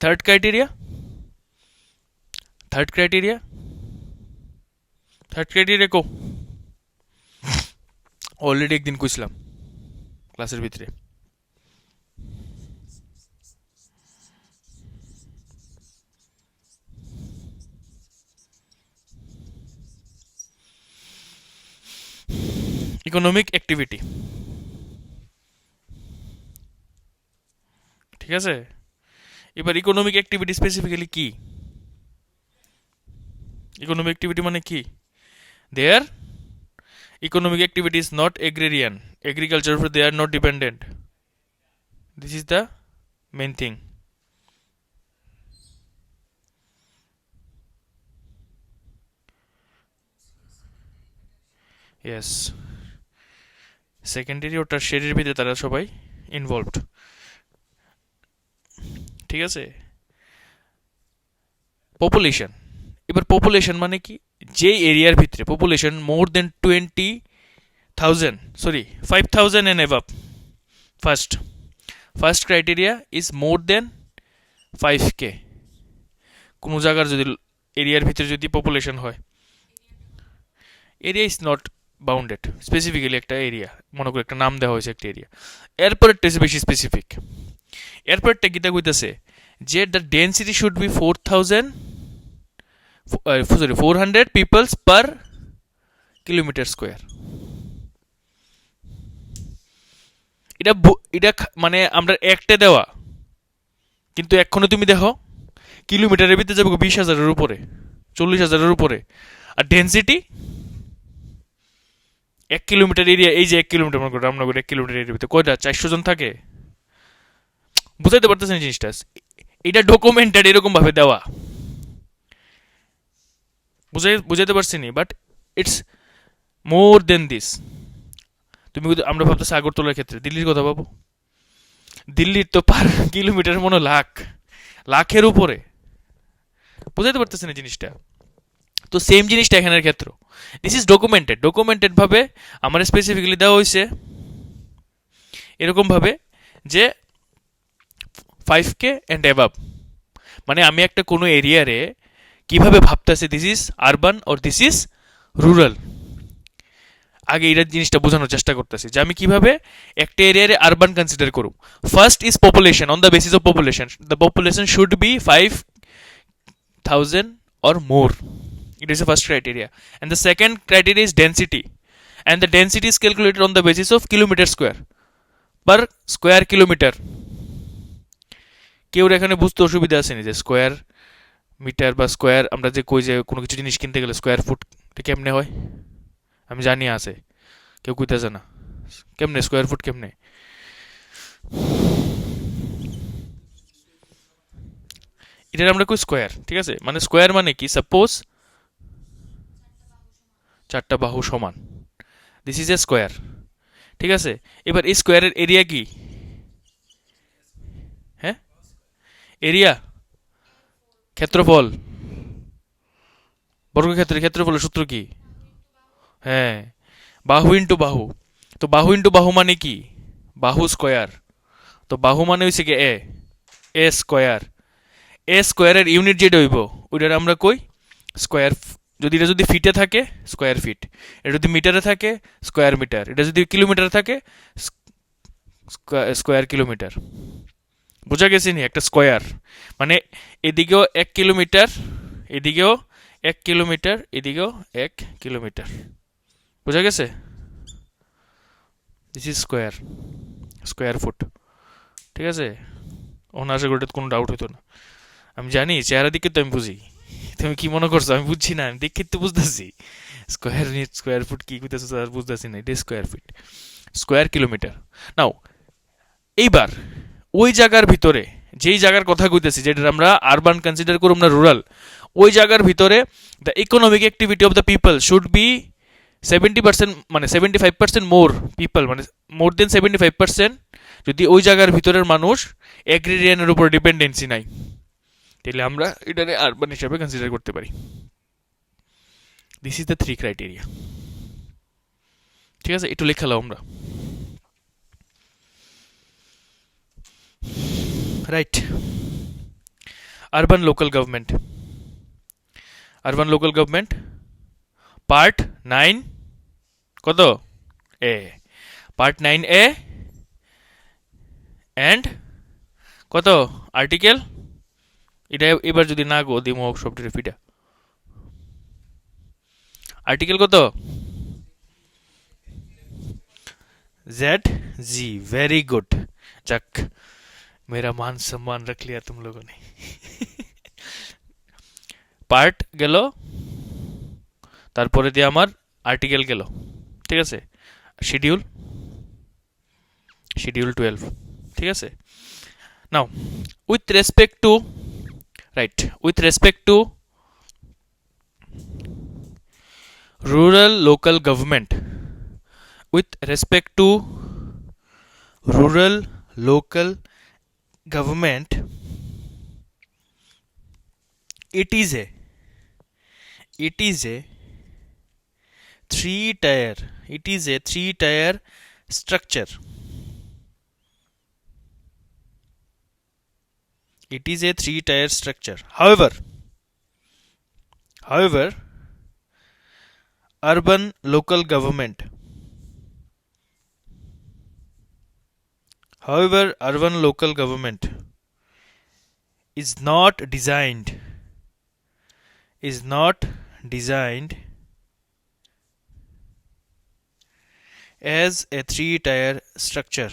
third criteria, third criteria, third criteria co? Already একদিন কইছিলাম ক্লাসের ভিতরে। ইকোনমিক অ্যাক্টিভিটি, ঠিক আছে? এবার ইকোনমিক অ্যাক্টিভিটি স্পেসিফিক্যালি কি? ইকোনমিক অ্যাক্টিভিটি মানে কি? দেয়ার economic activity is not agrarian, agriculture, they are not dependent. This is the main thing. Yes, secondary ও টারশিয়ারির ভিতরে তারা সবাই ইনভলভড, ঠিক আছে? পপুলেশন, এবার পপুলেশন মানে কি? যে এরিয়ার ভিতরে population more than 20,000, sorry 5,000 and above, first criteria is more than 5K। কোনো জায়গার যদি এরিয়ার ভিতরে যদি পপুলেশন হয়, area is not bounded, specifically একটা এরিয়া, মনে করে একটা নাম দেওয়া হয়েছে একটা এরিয়া। এরপরেরটা হচ্ছে বেশি স্পেসিফিক। এরপরেরটা গীতা কইতাছে যে the density should be 400 peoples per kilometre square. এটা এটা মানে আমরা একটা দেওয়া, কিন্তু এখনো তুমি দেখো কিলোমিটারের ভিতরে যাবে 20,000-এর উপরে, 40,000-এর উপরে। আর ডেন্সিটি 1 কিলোমিটার এরিয়া, এই যে 1 কিলোমিটার মনে করো রামনগর 1 কিলোমিটার এরিয়ার ভিতরে কয়টা 400 জন থাকে? বুঝাইতে পারতেছেন জিনিসটা? এটা ডকুমেন্টেড এরকম ভাবে দেওয়া, বুঝাইতে পারছি নি? But it's more than this. তুমি আমরা ভাবতেছি আগরতলার ক্ষেত্রে, দিল্লির কথা ভাবো, দিল্লির তো পার কিলোমিটার মনে লাখের উপরে। বুঝাইতে পারতেছেন এই জিনিসটা? তো সেম জিনিসটা এখানের ক্ষেত্রে, দিস ইজ ডকুমেন্টেড ভাবে আমার স্পেসিফিক্যালি দেওয়া হয়েছে এরকম ভাবে যে 5K অ্যান্ড অ্যাবাভ। মানে আমি একটা কোনো এরিয়ারে কিভাবে ভাবতেছি this is urban or this is rural, আগে এই জিনিসটা বোঝানোর চেষ্টা করতেছি যে আমি কিভাবে একটা এরিয়ারে আরবান কনসিডার করব। First is population, on the basis of population the population should be 5,000 or more. It is the first criteria. And the second criteria is density. And the density is calculated on the basis of kilometer square per square kilometer. কেউ এখানে বুঝতে অসুবিধা আছে না যে square metre বা square, আমরা যে কই যে কোনো কিছু জিনিস কিনতে গেলে স্কোয়ার ফুট কেমনে হয়? আমি জানি আছে, কেউ কইতেছে না কেমনে স্কোয়ার ফুট কেমনে? এটার আমরা কই স্কোয়ার, ঠিক আছে? মানে স্কোয়ার মানে কি? সাপোজ 4টা বাহু সমান, দিস ইজ এ স্কোয়ার, ঠিক আছে? এবার এই স্কোয়ারের এরিয়া কি? হ্যাঁ, এরিয়া, ক্ষেত্রফল, বর্গক্ষেত্রের ক্ষেত্রফলের সূত্র কি? হ্যাঁ, বাহু ইন্টু বাহু। তো বাহু ইন্টু বাহু মানে কি? বাহু স্কোয়ার। তো বাহু মানে হইছে কি এ স্কোয়ার। এ স্কোয়ারের ইউনিট যেটা হইব ওইটার আমরা কই স্কোয়ার। যদি এটা যদি ফিটে থাকে স্কোয়ার ফিট, এটা যদি মিটারে থাকে স্কোয়ার মিটার, এটা যদি কিলোমিটারে থাকে স্কোয়ার কিলোমিটার। বোঝা গেছে নি? একটা স্কোয়ার মানে এদিকেও 1 কিলোমিটার, এদিকেও 1 কিলোমিটার, এদিকেও 1 কিলোমিটার। বোঝা গেছে? দিস ইজ স্কোয়ার ফুট, ঠিক আছে? ওনার আশা করি কোনো ডাউট হইতো না। আমি জানি চেহারা দিকে তো আমি বুঝি, তুমি কি মনে করছো আমি বুঝছি না? আমি দেখে তো বুঝতেছি স্কোয়ার ফুট কি কইতেছো আর বুঝতেছি না। এটা স্কোয়ার ফিট, স্কোয়ার কিলোমিটার। নাও এইবার ওই জায়গার ভিতরে যেই জায়গার কথা কইতেছি, যেটা আমরা আরবান কনসিডার করব না রুরাল, ওই জায়গার ভিতরে the economic activity of the people should be 70%, মানে 75% মোর পিপল, মানে মোর দেন 75%। যদি ওই জায়গার ভিতরের মানুষ এগ্রিরিয়ানের উপর ডিপেন্ডেন্সি নাই, তাহলে আমরা এটাকে আরবান হিসাবে কনসিডার করতে পারি। দিস ইজ দ্য 3 ক্রাইটেরিয়া, ঠিক আছে? একটু লেখালাম আমরা, right? Urban local government, part 9, কত? এ পার্ট 9A অ্যান্ড কত আর্টিকেল এটা এবার যদি না গো দিমো সবটির ফিটা आर्टिकल को तो ZG वेरी गुड चक मेरा मान सम्मान रख लिया तुम लोगों ने পার্ট গেল তারপরে দিয়ে আমার আর্টিকেল গেল ঠিক আছে শিডিউল শিডিউল 12 ঠিক আছে now with respect to right with respect to rural local government with respect to rural local government it is a three tier structure it is a three tier structure however urban local government is not designed as a three tier structure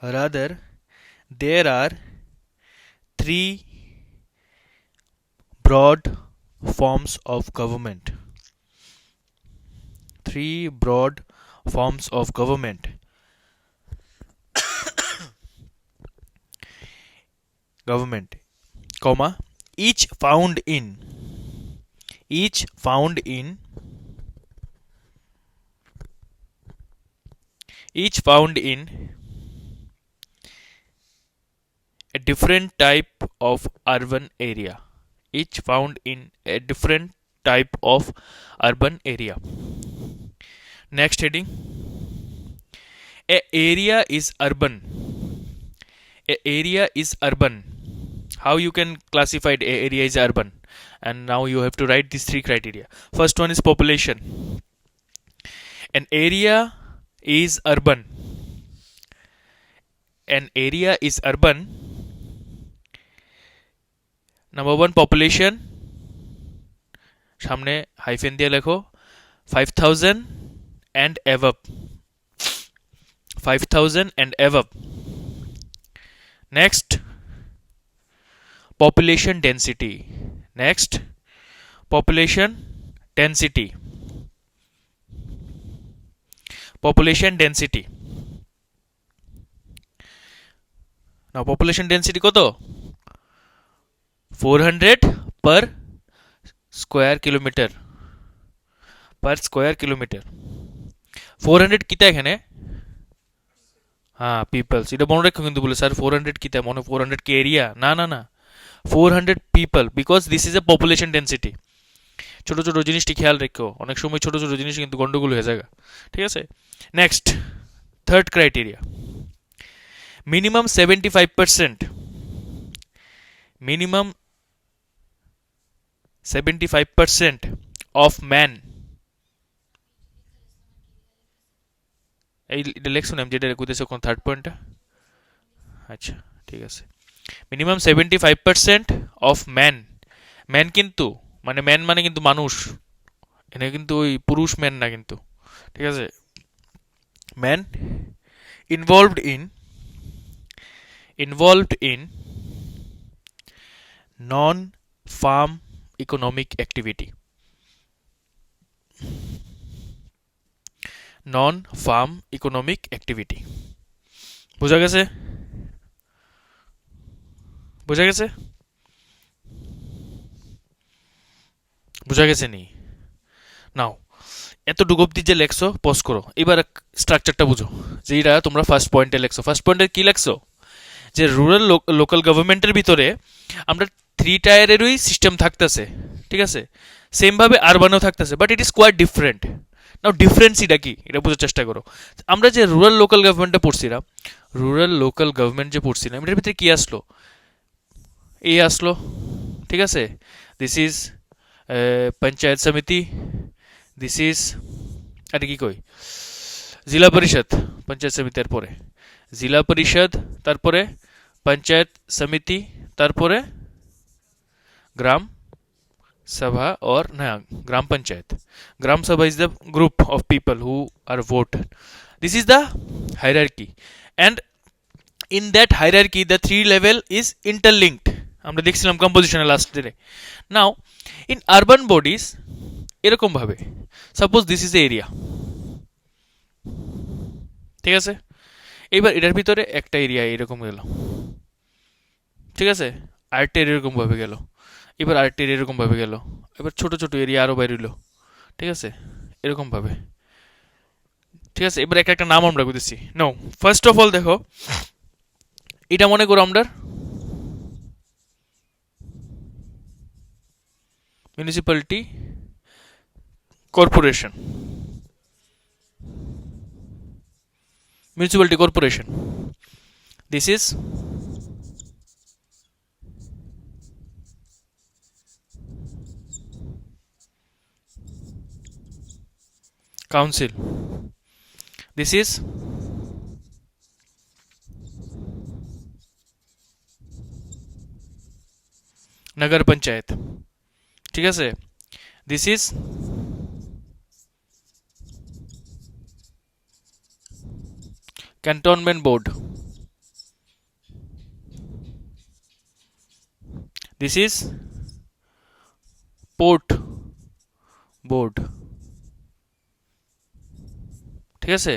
rather there are three broad forms of government comma each found in a different type of urban area next heading a area is urban how you can classify a area is urban and now you have to write these three criteria first one is population an area is urban number one population সামনে hyphen দিয়ে লেখো 5000 and above 5000 and above next population density now population density কত 400 per square kilometer 400 কিতা এখানে হ্যাঁ people's এটা মনে রাখো কিন্তু বলে স্যার 400 কিতা মনে 400 কি এরিয়া না 400 people because this is a population density ছোট ছোট জিনিসটি খেয়াল রেখো অনেক সময় ছোট ছোট জিনিস কিন্তু গন্ডগোল হয়ে যায় ঠিক আছে next third criteria minimum 75% of man এই লেখছো না যেটা কইতেছো কোন থার্ড পয়েন্টটা আচ্ছা ঠিক আছে মিনিমাম 75% অফ ম্যান কিন্তু ম্যান মানে কিন্তু মানুষ এখানে কিন্তু ওই পুরুষ ম্যান না কিন্তু ঠিক আছে man involved in non-farm economic activity বোঝা গেছে নি নাও এতটুকু অবধি যে লেখছো পজ করো এবার স্ট্রাকচারটা বুঝো যে এটা তোমরা ফার্স্ট পয়েন্টে লেখছো ফার্স্ট পয়েন্টে কি লেখছো যে রুরাল লোকাল গভর্নমেন্টের ভিতরে আমরা থ্রি টায়ারেরই সিস্টেম থাকতেছে ঠিক আছে সেম ভাবে আরবানও থাকতেছে but it is quite different now ডিফারেন্সিটা কি এটা বোঝার চেষ্টা করো। আমরা যে রুরাল লোকাল গভর্নমেন্টটা পড়ছিলাম, রুরাল লোকাল গভর্নমেন্ট যে পড়ছিলাম এটার ভিতরে কি আসলো, এই আসলো, ঠিক আছে। দিস ইজ পঞ্চায়েত সমিতি, দিস ইজ, আরে কি কই, জেলা পরিষদ, পঞ্চায়েত সমিতির পরে জেলা পরিষদ, তারপরে পঞ্চায়েত সমিতি, তারপরে গ্রাম sabha or na gram panchayat. Gram sabha is the group of people who are voted. This is the hierarchy, and in that hierarchy the three level is interlinked. আমরা দেখছিলাম কম্পোজিশনের লাস্ট দিনে। নাও ইন আরবান বডিজ এরকম ভাবে, suppose this is a area, ঠিক আছে। এবার এটার ভিতরে একটা এরিয়া এরকম গেল, ঠিক আছে, আরেকটা এরকম ভাবে গেল, এবার আরেকটা এরকম ভাবে গেল, এবার ছোট ছোট এরিয়া আরো বাইরে হইলো, ঠিক আছে, এরকম ভাবে, ঠিক আছে। এবার একটা একটা নাম আমরা বুঝেছি। নো, ফার্স্ট অফ অল দেখো, এটা মনে করো আমরা municipality corporation, municipality corporation, this is council, this is nagar panchayat, ঠিক আছে, this is cantonment board, this is port board, ঠিক আছে।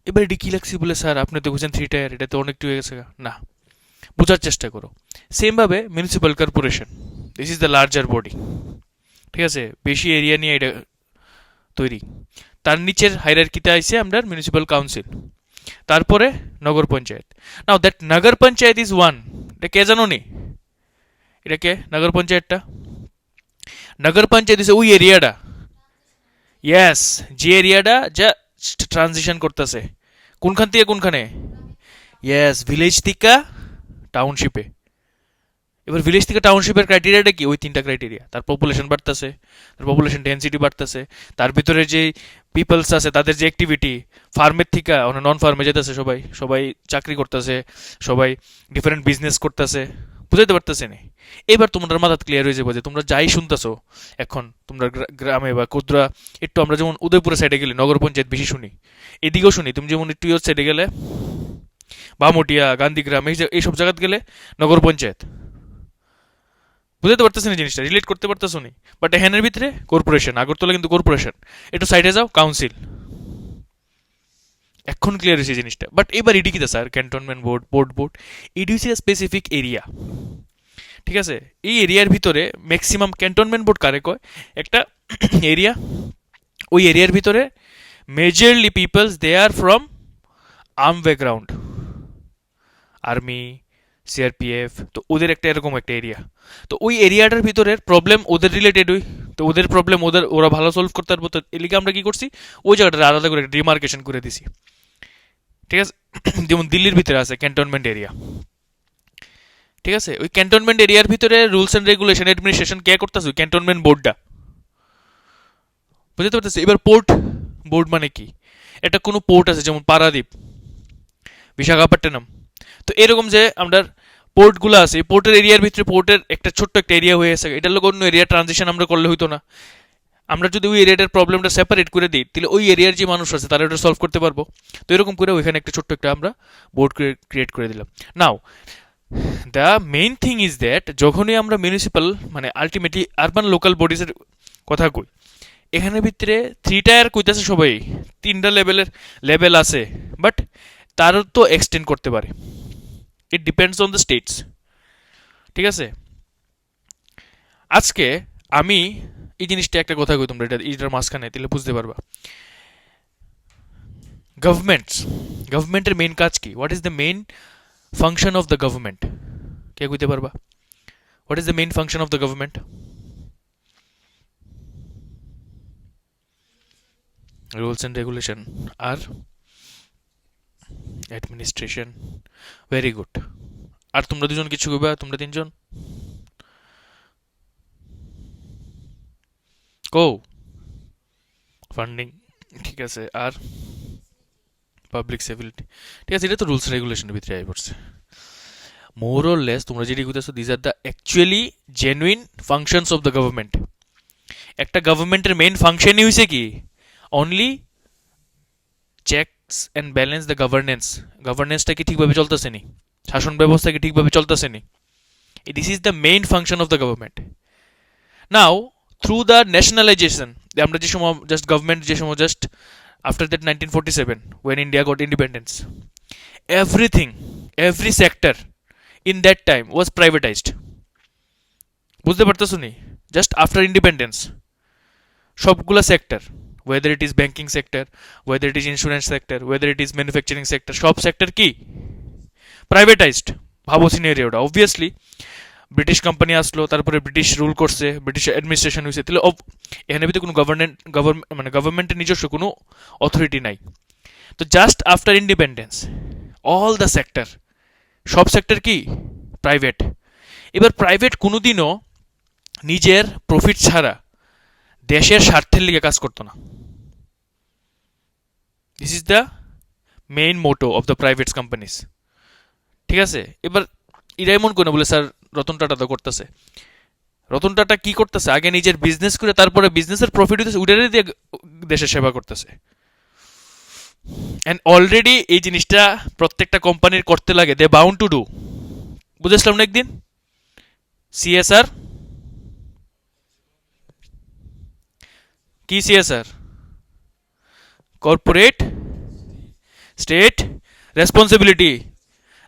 এবার এটি কি লাগছে বলে স্যার আপনি তো বলছেন থ্রি টায়ার, এটা তো অনেকটু হয়ে গেছে না, বোঝার চেষ্টা করো। সেম ভাবে municipal corporation, this is the larger body, ঠিক আছে, বেশি এরিয়া নিয়ে এটা তৈরি। তার নিচের হাইরার্কিতে আইছে আমরা মিউনিসিপ্যাল কাউন্সিল, তারপরে nagar panchayat. Now that nagar panchayat is one, এটা কে জানো নি, এটা কে নগর পঞ্চায়েতটা, নগর পঞ্চায়েত ইজ ওই এরিয়াটা, ইয়েস, যে এরিয়াটা যা ট্রানজিশন করতেছে কোনখান থেকে কোনখানে, ইয়েস, ভিলেজ থেকে টাউনশিপে। এবার ভিলেজ থেকে টাউনশিপের ক্রাইটেরিয়াটা কি, ওই তিনটা ক্রাইটেরিয়া, তার পপুলেশন বাড়তেছে, তার পপুলেশন ডেন্সিটি বাড়তেছে, তার ভিতরে যে পিপলস আছে তাদের যে অ্যাক্টিভিটি, ফার্মের থেকে নন ফার্মে যেতেছে, সবাই সবাই চাকরি করতেছে, সবাই ডিফারেন্ট বিজনেস করতেছে, বুঝাইতে পারতেছে না। এবার তোমাদের মাথা ক্লিয়ার হয়ে যাবে যে তোমরা যাই শুনতেছো এখন তোমরা গ্রামে বা কুদ্রা, একটু আমরা যেমন উদয়পুরের সাইডে গেলে নগর পঞ্চায়েত বেশি শুনি, এদিকেও শুনি, তুমি যেমন একটু ইয়োর সাইডে গেলে বামুটিয়া গান্ধীগ্রাম এইসব জায়গাতে গেলে নগর পঞ্চায়েত, বুঝতে পারতেছি না জিনিসটা, রিলেট করতে পারতেছো নি। বাট এখানের ভিতরে কর্পোরেশন, আগরতলা কিন্তু কর্পোরেশন, একটু সাইডে যাও কাউন্সিল, এখন ক্লিয়ার হয়েছে জিনিসটা। বাট এবার এটি কিতা স্যার, ক্যান্টনমেন্ট বোর্ড, বোর্ড এটি হচ্ছে স্পেসিফিক এরিয়া, ঠিক আছে। এই এরিয়ার ভিতরে ম্যাক্সিমাম ক্যান্টনমেন্ট বোর্ড কারে কয়, একটা এরিয়া, ওই এরিয়ার ভিতরে majorly peoples they are from arm background, army, CRPF, তো ওদের একটা এরকম একটা এরিয়া, তো ওই এরিয়াটার ভিতরের প্রবলেম ওদের রিলেটেড, ওই তো ওদের প্রবলেম ওরা ভালো সলভ করতে পারবো, তো এলিকে আমরা কি করছি, ওই জায়গাটা আলাদা করে একটা ডিমার্কেশন করে দিছি, ঠিক আছে। যেমন দিল্লির ভিতরে আছে ক্যান্টনমেন্ট এরিয়া, ঠিক আছে, ওই ক্যান্টনমেন্ট এরিয়ার ভিতরে রুলস অ্যান্ড রেগুলেশন অ্যাডমিনিস্ট্রেশন কে করতেছে, ওই ক্যান্টনমেন্ট বোর্ডটা, বুঝতে পারতেছে। এবার পোর্ট বোর্ড মানে কি, এটা কোনো পোর্ট আছে যেমন পারাদ্বীপ, বিশাখাপট্টনম, তো এরকম যে আমরা পোর্টগুলো আছে, এই পোর্টের এরিয়ার ভিতরে পোর্টের একটা ছোট্ট একটা এরিয়া হয়ে আছে, এটার লোক অন্য এরিয়া ট্রানজিশন আমরা করলে হইতো না। আমরা যদি ওই এরিয়াটার প্রবলেমটা সেপারেট করে দিই তাহলে ওই এরিয়ার যে মানুষ আছে তারা ওটা সলভ করতে পারবো। তো এরকম করে ওইখানে একটা ছোট্ট একটা আমরা বোর্ড ক্রিয়েট করে দিলাম। Now the main thing is that যখনই আমরা মিউনিসিপ্যাল মানে আলটিমেটলি আরবান লোকাল বডিজের কথা কই, এখানের ভিতরে থ্রি টায়ার কইতেছে সবাই, তিনটা লেভেল আছে, বাট তারও তো এক্সটেন্ড করতে পারে, it depends on the states, ঠিক আছে। আজকে আমি এই জিনিসটা একটা কথা কই, তোমরা এটার মাঝখানে তাহলে বুঝতে পারবা। গভর্নমেন্টের মেইন কাজ কি, what is the main function of the government, কে কইতে পারবা, what is the main function of the government? Rules and regulation আর অ্যাডমিনিস্ট্রেশন, ভেরি গুড। আর তোমরা দুজন কিছু কইবা, তোমরা তিনজন কও। ফান্ডিং, ঠিক আছে, আর পাবলিক সিভিলিটি, ঠিক আছে, এটা তো রুলস রেগুলেশনের ভিতরে আই পড়ছে। মোর অর লেস তোমরা যেটি কইতেছো these are the actually genuine functions of the government. একটা গভর্নমেন্টের মেইন ফাংশনই হইছে কি, only checks and balance the governance. গভর্নেন্সটা কি ঠিকভাবে চলতেছে নি, শাসন ব্যবস্থা কি ঠিকভাবে চলতেছে নি, this is the main function of the government. Now through the nationalisation, আমরা যে সময় জাস্ট গভর্নমেন্ট যে সময় just after that 1947 when India got independence, everything, every sector in that time was privatized. বুঝতে পারতেছো নি, জাস্ট আফটার ইন্ডিপেন্ডেন্স সবগুলা sector, weather it is banking sector, weather it is insurance sector, weather it is manufacturing sector, সব sector কি প্রাইভেটাইজড। ভাবো সিনারিওটা, obviously British company আসলো, তারপরে British rule করছে, ব্রিটিশ অ্যাডমিনিস্ট্রেশন হয়েছে, তাহলে এখানে ভিতরে কোনো গভর্নমেন্টের নিজস্ব কোনো অথরিটি নাই। তো just after independence all the sector, সব সেক্টর কি প্রাইভেট। এবার প্রাইভেট কোনোদিনও নিজের প্রফিট ছাড়া দেশের স্বার্থের লিগে কাজ করতো না। This is the main motto of the private companies, ঠিক আছে। এবার এরা এমন করে বলে স্যার রতন টাটা তো করতেছে, রতন টাটা কি করতেছে, আগে নিজের বিজনেস করে তারপরে বিজনেসের প্রফিট হইতেছে ওইটারে দিয়ে দেশের সেবা করতেছে। অ্যান্ড অলরেডি এই জিনিসটা প্রত্যেকটা কোম্পানির করতে লাগে, দে বাউন্ড টু ডু। বুঝেছিলাম না একদিন সিএসআর কি, CSR corporate state responsibility,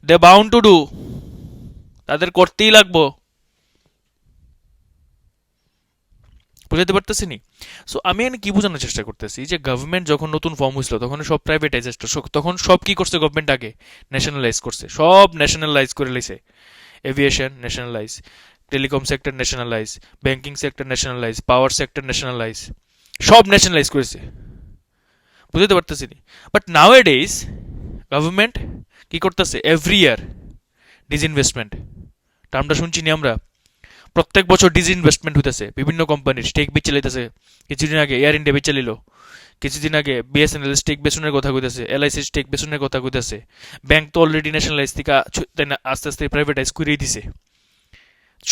they bound to do, তাদের করতেই লাগবো। বুঝাতে পারতেছি নি? সো আমি এখানে কি বোঝানোর চেষ্টা করতেছি যে গভর্নমেন্ট যখন নতুন ফর্ম হয়েছিল তখন সব প্রাইভেটাইজ, তখন সব কি করছে গভর্নমেন্ট আগে ন্যাশনালাইজ করছে, সব ন্যাশনালাইজ করে লাইছে। Aviation nationalise, telecom sector nationalise, banking sector nationalise, power sector nationalise, সব ন্যাশনালাইজ করেছে। বুঝতে পারতেছি নি? But now A days government কি করতেছে, এভরি ইয়ার ডিসইনভেস্টমেন্ট, টার্মটা শুনছি নি আমরা, প্রত্যেক বছর ডিসইনভেস্টমেন্ট হইতেছে, বিভিন্ন কোম্পানির স্টেক বেচে লাইতেছে। কিছুদিন আগে এয়ার ইন্ডিয়া বেচে লিল, কিছুদিন আগে বিএসএনএল স্টেক বেচনের কথা কইতেছে, এলআইসি স্টেক বেচনের কথা কইতেছে। ব্যাংক তো অলরেডি ন্যাশনালাইজ থেকে আস্তে আস্তে প্রাইভেটাইজ করেই দিছে।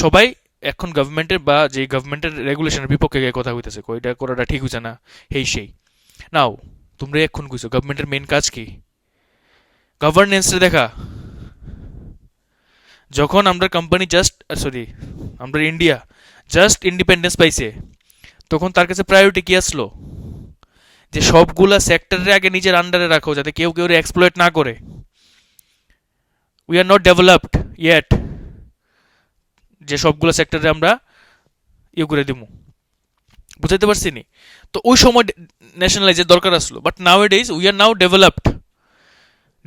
সবাই এখন গভর্নমেন্টের বা যে গভর্নমেন্টের রেগুলেশনের বিপক্ষে গিয়ে কথা কইতেছে, কইটা করাটা ঠিক হইছে না, এই সেই। নাও তোমরা এখন কইছো গভর্নমেন্টের মেইন কাজ কি, গভর্নেন্সে দেখা। যখন আমরা কোম্পানি জাস্ট সরি আমরা ইন্ডিয়া জাস্ট ইন্ডিপেন্ডেন্স পাইছে, তখন তার কাছে প্রায়োরিটি কি আসলো, যে সবগুলা সেক্টরে আগে নিজের আন্ডারে রাখো যাতে কেউ কেউ এক্সপ্লয়েট না করে। We are not developed yet, যে সবগুলো সেক্টরে আমরা ইয়ে করে দিব। বুঝাইতে পারছি নি? তো ওই সময় ন্যাশনালাইজের দরকার আসলো, but now A days we are now developed,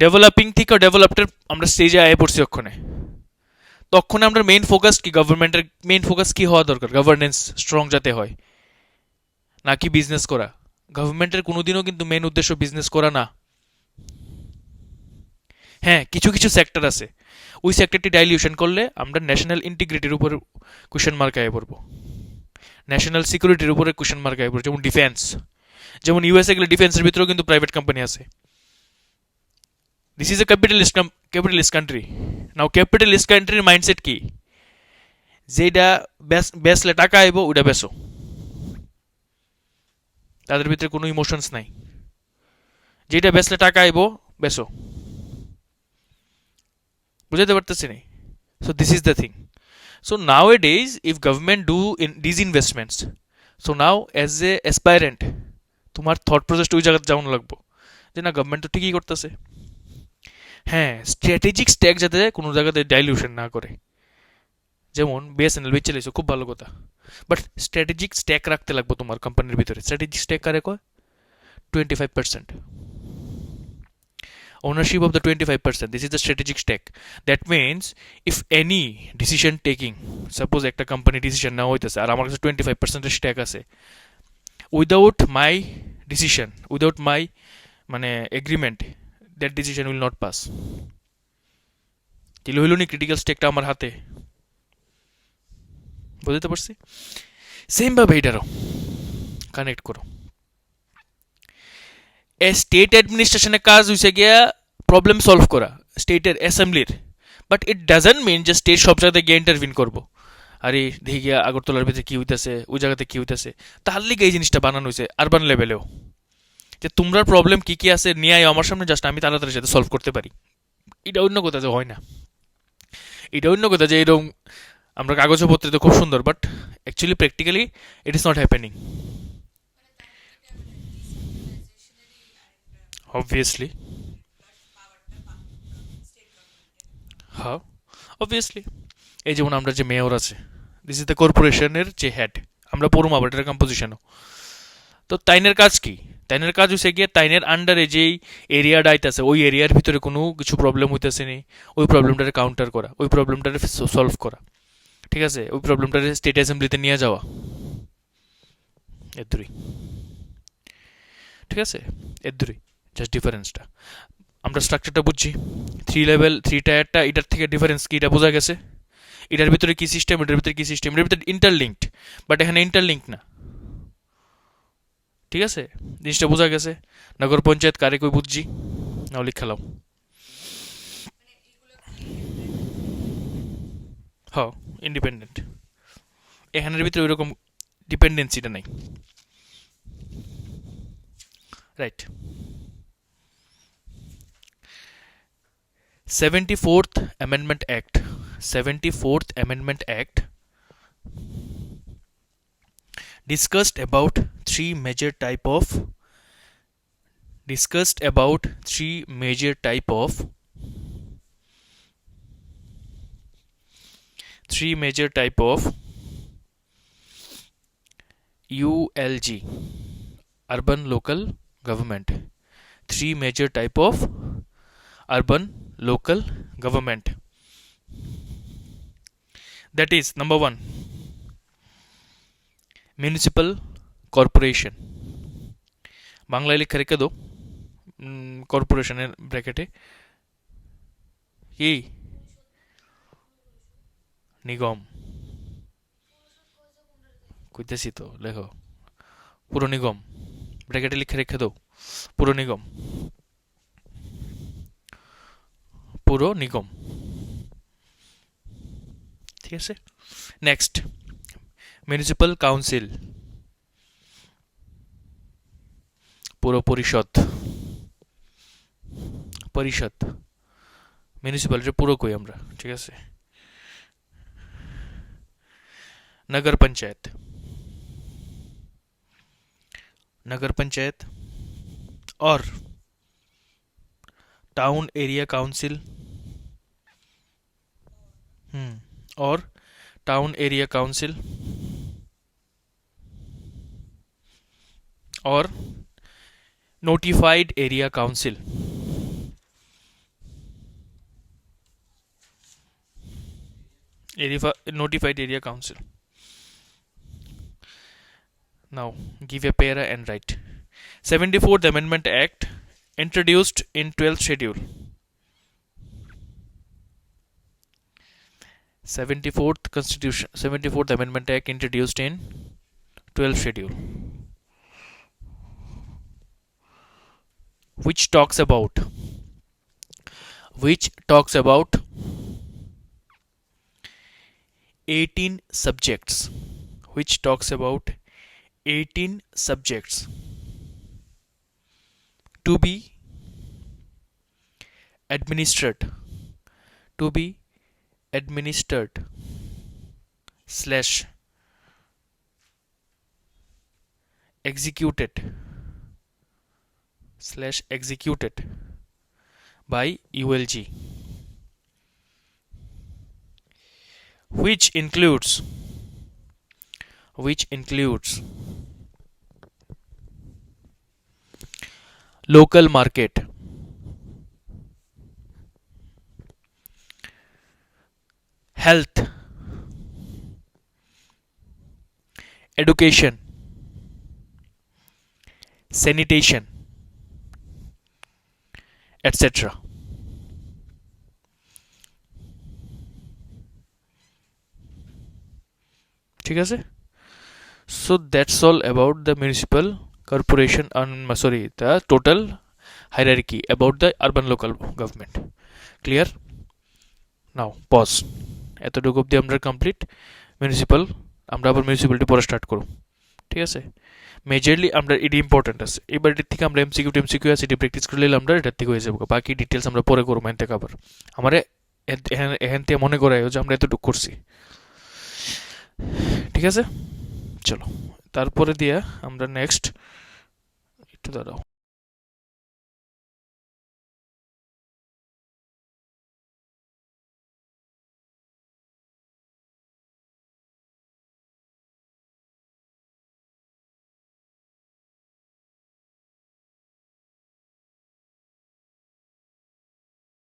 developing থেকে ডেভেলপডের আমরা স্টেজে আয় পড়ছি। ওখানে তখন আমরা মেইন ফোকাস কি, গভর্নমেন্টের মেইন ফোকাস কি হওয়া দরকার, গভর্নেন্স স্ট্রং যাতে হয়, নাকি বিজনেস করা। গভর্নমেন্টের কোনোদিনও কিন্তু মেইন উদ্দেশ্য বিজনেস করা না। হ্যাঁ, কিছু কিছু সেক্টর আছে, ওই সেক্টরটি ডাইলিউশন করলে আমরা ন্যাশনাল ইন্টিগ্রিটির উপরে কোয়েশ্চেন মার্ক আয় পড়বো, ন্যাশনাল সিকিউরিটির উপরে কোয়েশ্চেন মার্ক আয় পড়বো। যেমন ডিফেন্স, যেমন ইউএসএ গেলে ডিফেন্সের ভিতরেও কিন্তু প্রাইভেট কোম্পানি আছে। This is a capitalist country. Now capitalist কান্ট্রির মাইন্ডসেট কি, যেটা বেচলে টাকা আইব ওটা বেচো, তাদের ভিতরে কোনো ইমোশনস নাই, যেটা বেচলে টাকা আইব বেচো। বুঝাতে পারতেছি নি? So this is the thing. So now A days if government do in these investments, so now as a aspirant তোমার থট প্রসেসটা ওই জায়গাতে যেমন লাগবো যে না গভর্নমেন্ট তো ঠিকই করতেছে। হ্যাঁ, স্ট্র্যাটেজিক স্ট্যাক যাতে কোনো জায়গাতে ডাইলিউশন না করে। যেমন বিএসএনএল বেচে লাইছো, খুব ভালো কথা, বাট স্ট্র্যাটেজিক স্ট্যাক রাখতে লাগবে তোমার কোম্পানির ভিতরে। স্ট্র্যাটেজিক স্ট্যাক কারে কয়? 25%. Ownership of the 25%. This is the strategic stake. That means if any decision taking, suppose একটা কোম্পানি ডিসিশন নেওয়া হইতেছে আর আমার কাছে 25% স্ট্যাক আছে, without my decision, without my মানে agreement, that decision will not pass. তাহলে হইল নি ক্রিটিক্যাল স্টেকটা আমার হাতে, বুঝতে পারছি? সেমভাবে এটারও কানেক্ট করো। এ স্টেট অ্যাডমিনিস্ট্রেশনের কাজ হইছে গিয়া প্রবলেম সলভ করা স্টেটের অ্যাসেম্বলির, বাট ইট ডাজন্ট মিন যে স্টেট সব জায়গাতে গিয়ে ইন্টারভিন করবো। আরে দেখি গিয়া আগরতলার ভিতরে কী হইতেছে, ওই জায়গাতে কী হইতেছে, তাহলে লিগে এই জিনিসটা বানানো হয়েছে আরবান লেভেলেও, যে তোমরা প্রবলেম কী কী আছে নিয়ে আয় আমার সামনে, জাস্ট আমি তাড়াতাড়ি সাথে সলভ করতে পারি। এটা অন্য কথা যে হয় না, এটা অন্য কথা যে এরকম আমরা কাগজপত্রে তো খুব সুন্দর, but actually practically it is not happening. Obviously, হ্যাঁ অবভিয়াসলি। এই যেমন আমরা যে মেয়র আছে, দিস ইজ দ্য কর্পোরেশনের যে হেড, আমরা পড়ুম আবার এটার কম্পোজিশনও। তো তাইনের কাজ কি? তাইনের কাজ হচ্ছে গিয়ে তাইনের আন্ডারে যেই এরিয়াটা আইতাছে ওই এরিয়ার ভিতরে কোনো কিছু প্রবলেম হইতেছে নি, ওই প্রবলেমটারে কাউন্টার করা, ওই প্রবলেমটারে সলভ করা, ঠিক আছে, ওই প্রবলেমটারে স্টেট অ্যাসেম্বলিতে নিয়ে যাওয়া, এর দূরই, ঠিক আছে, এর দূরই, জাস্ট ডিফারেন্সটা আমরা স্ট্রাকচারটা বুঝছি। থ্রি লেভেল থ্রি টায়ারটা এটার থেকে ডিফারেন্স কি এটা বোঝা গেছে, এটার ভিতরে কি সিস্টেম, এটার ভিতরে কি সিস্টেম, এটার ভিতরে ইন্টারলিঙ্কড, বাট এখানে ইন্টারলিঙ্ক না, ঠিক আছে, জিনিসটা বোঝা গেছে। নগর পঞ্চায়েত কারে কই বুঝছি নাও লিখালাম। হ, ইন্ডিপেন্ডেন্ট, এখানের ভিতরে ওইরকম ডিপেন্ডেন্সিটা নাই, right. 74th Amendment Act, 74th Amendment Act discussed about three major type of discussed about three major type of three major type of ULG, urban local government, three major type of urban local government, that is number 1 municipal corporation, বাংলায় লিখে রেখে দো কর্পোরেশনের ব্র্যাকেটে কি নিগম, কইতেছি তো লেখো, পুরো নিগম ব্র্যাকেটে লিখে রেখে দাও, পুরো নিগম, পুরো নিগম, ঠিক আছে। নেক্সট মিউনিসিপ্যাল কাউন্সিল, পুরো পরিষদ, পরিষদ মিউনিসিপ্যালিটি পুরো কই আমরা, ঠিক আছে। नगर पंचायत, नगर पंचायत और टाउन एरिया काउंसिल, और टाउन एरिया काउंसिल और notified area council, notified area council. Now give a para and write. 74th Amendment Act introduced in 12th schedule. 74th Amendment Act introduced in 12th schedule, which talks about 18 subjects, which talks about 18 subjects to be administered slash executed by ULG, which includes local market, health, education, sanitation, etc. ঠিক আছে? So that's all about the municipal corporation and sorry the total hierarchy about the urban local government. Clear? Now pause. এতটুকু অবধি আমরা complete. Municipal আমরা আবার municipality পড়া start করব। ঠিক আছে? মেজরলি আমরা এটি ইম্পর্টেন্ট আছে, এবার এর থেকে আমরা এমসিকিউ আছে এটি প্র্যাকটিস করলে আমরা এটার থেকে হয়ে যাবো, বাকি ডিটেলস আমরা পরে করবো এখান থেকে আবার। আমার এখান থেকে মনে করায় যে আমরা এতটুকু করছি। ঠিক আছে, চলো তারপরে দিয়া আমরা নেক্সট একটু দাঁড়াও।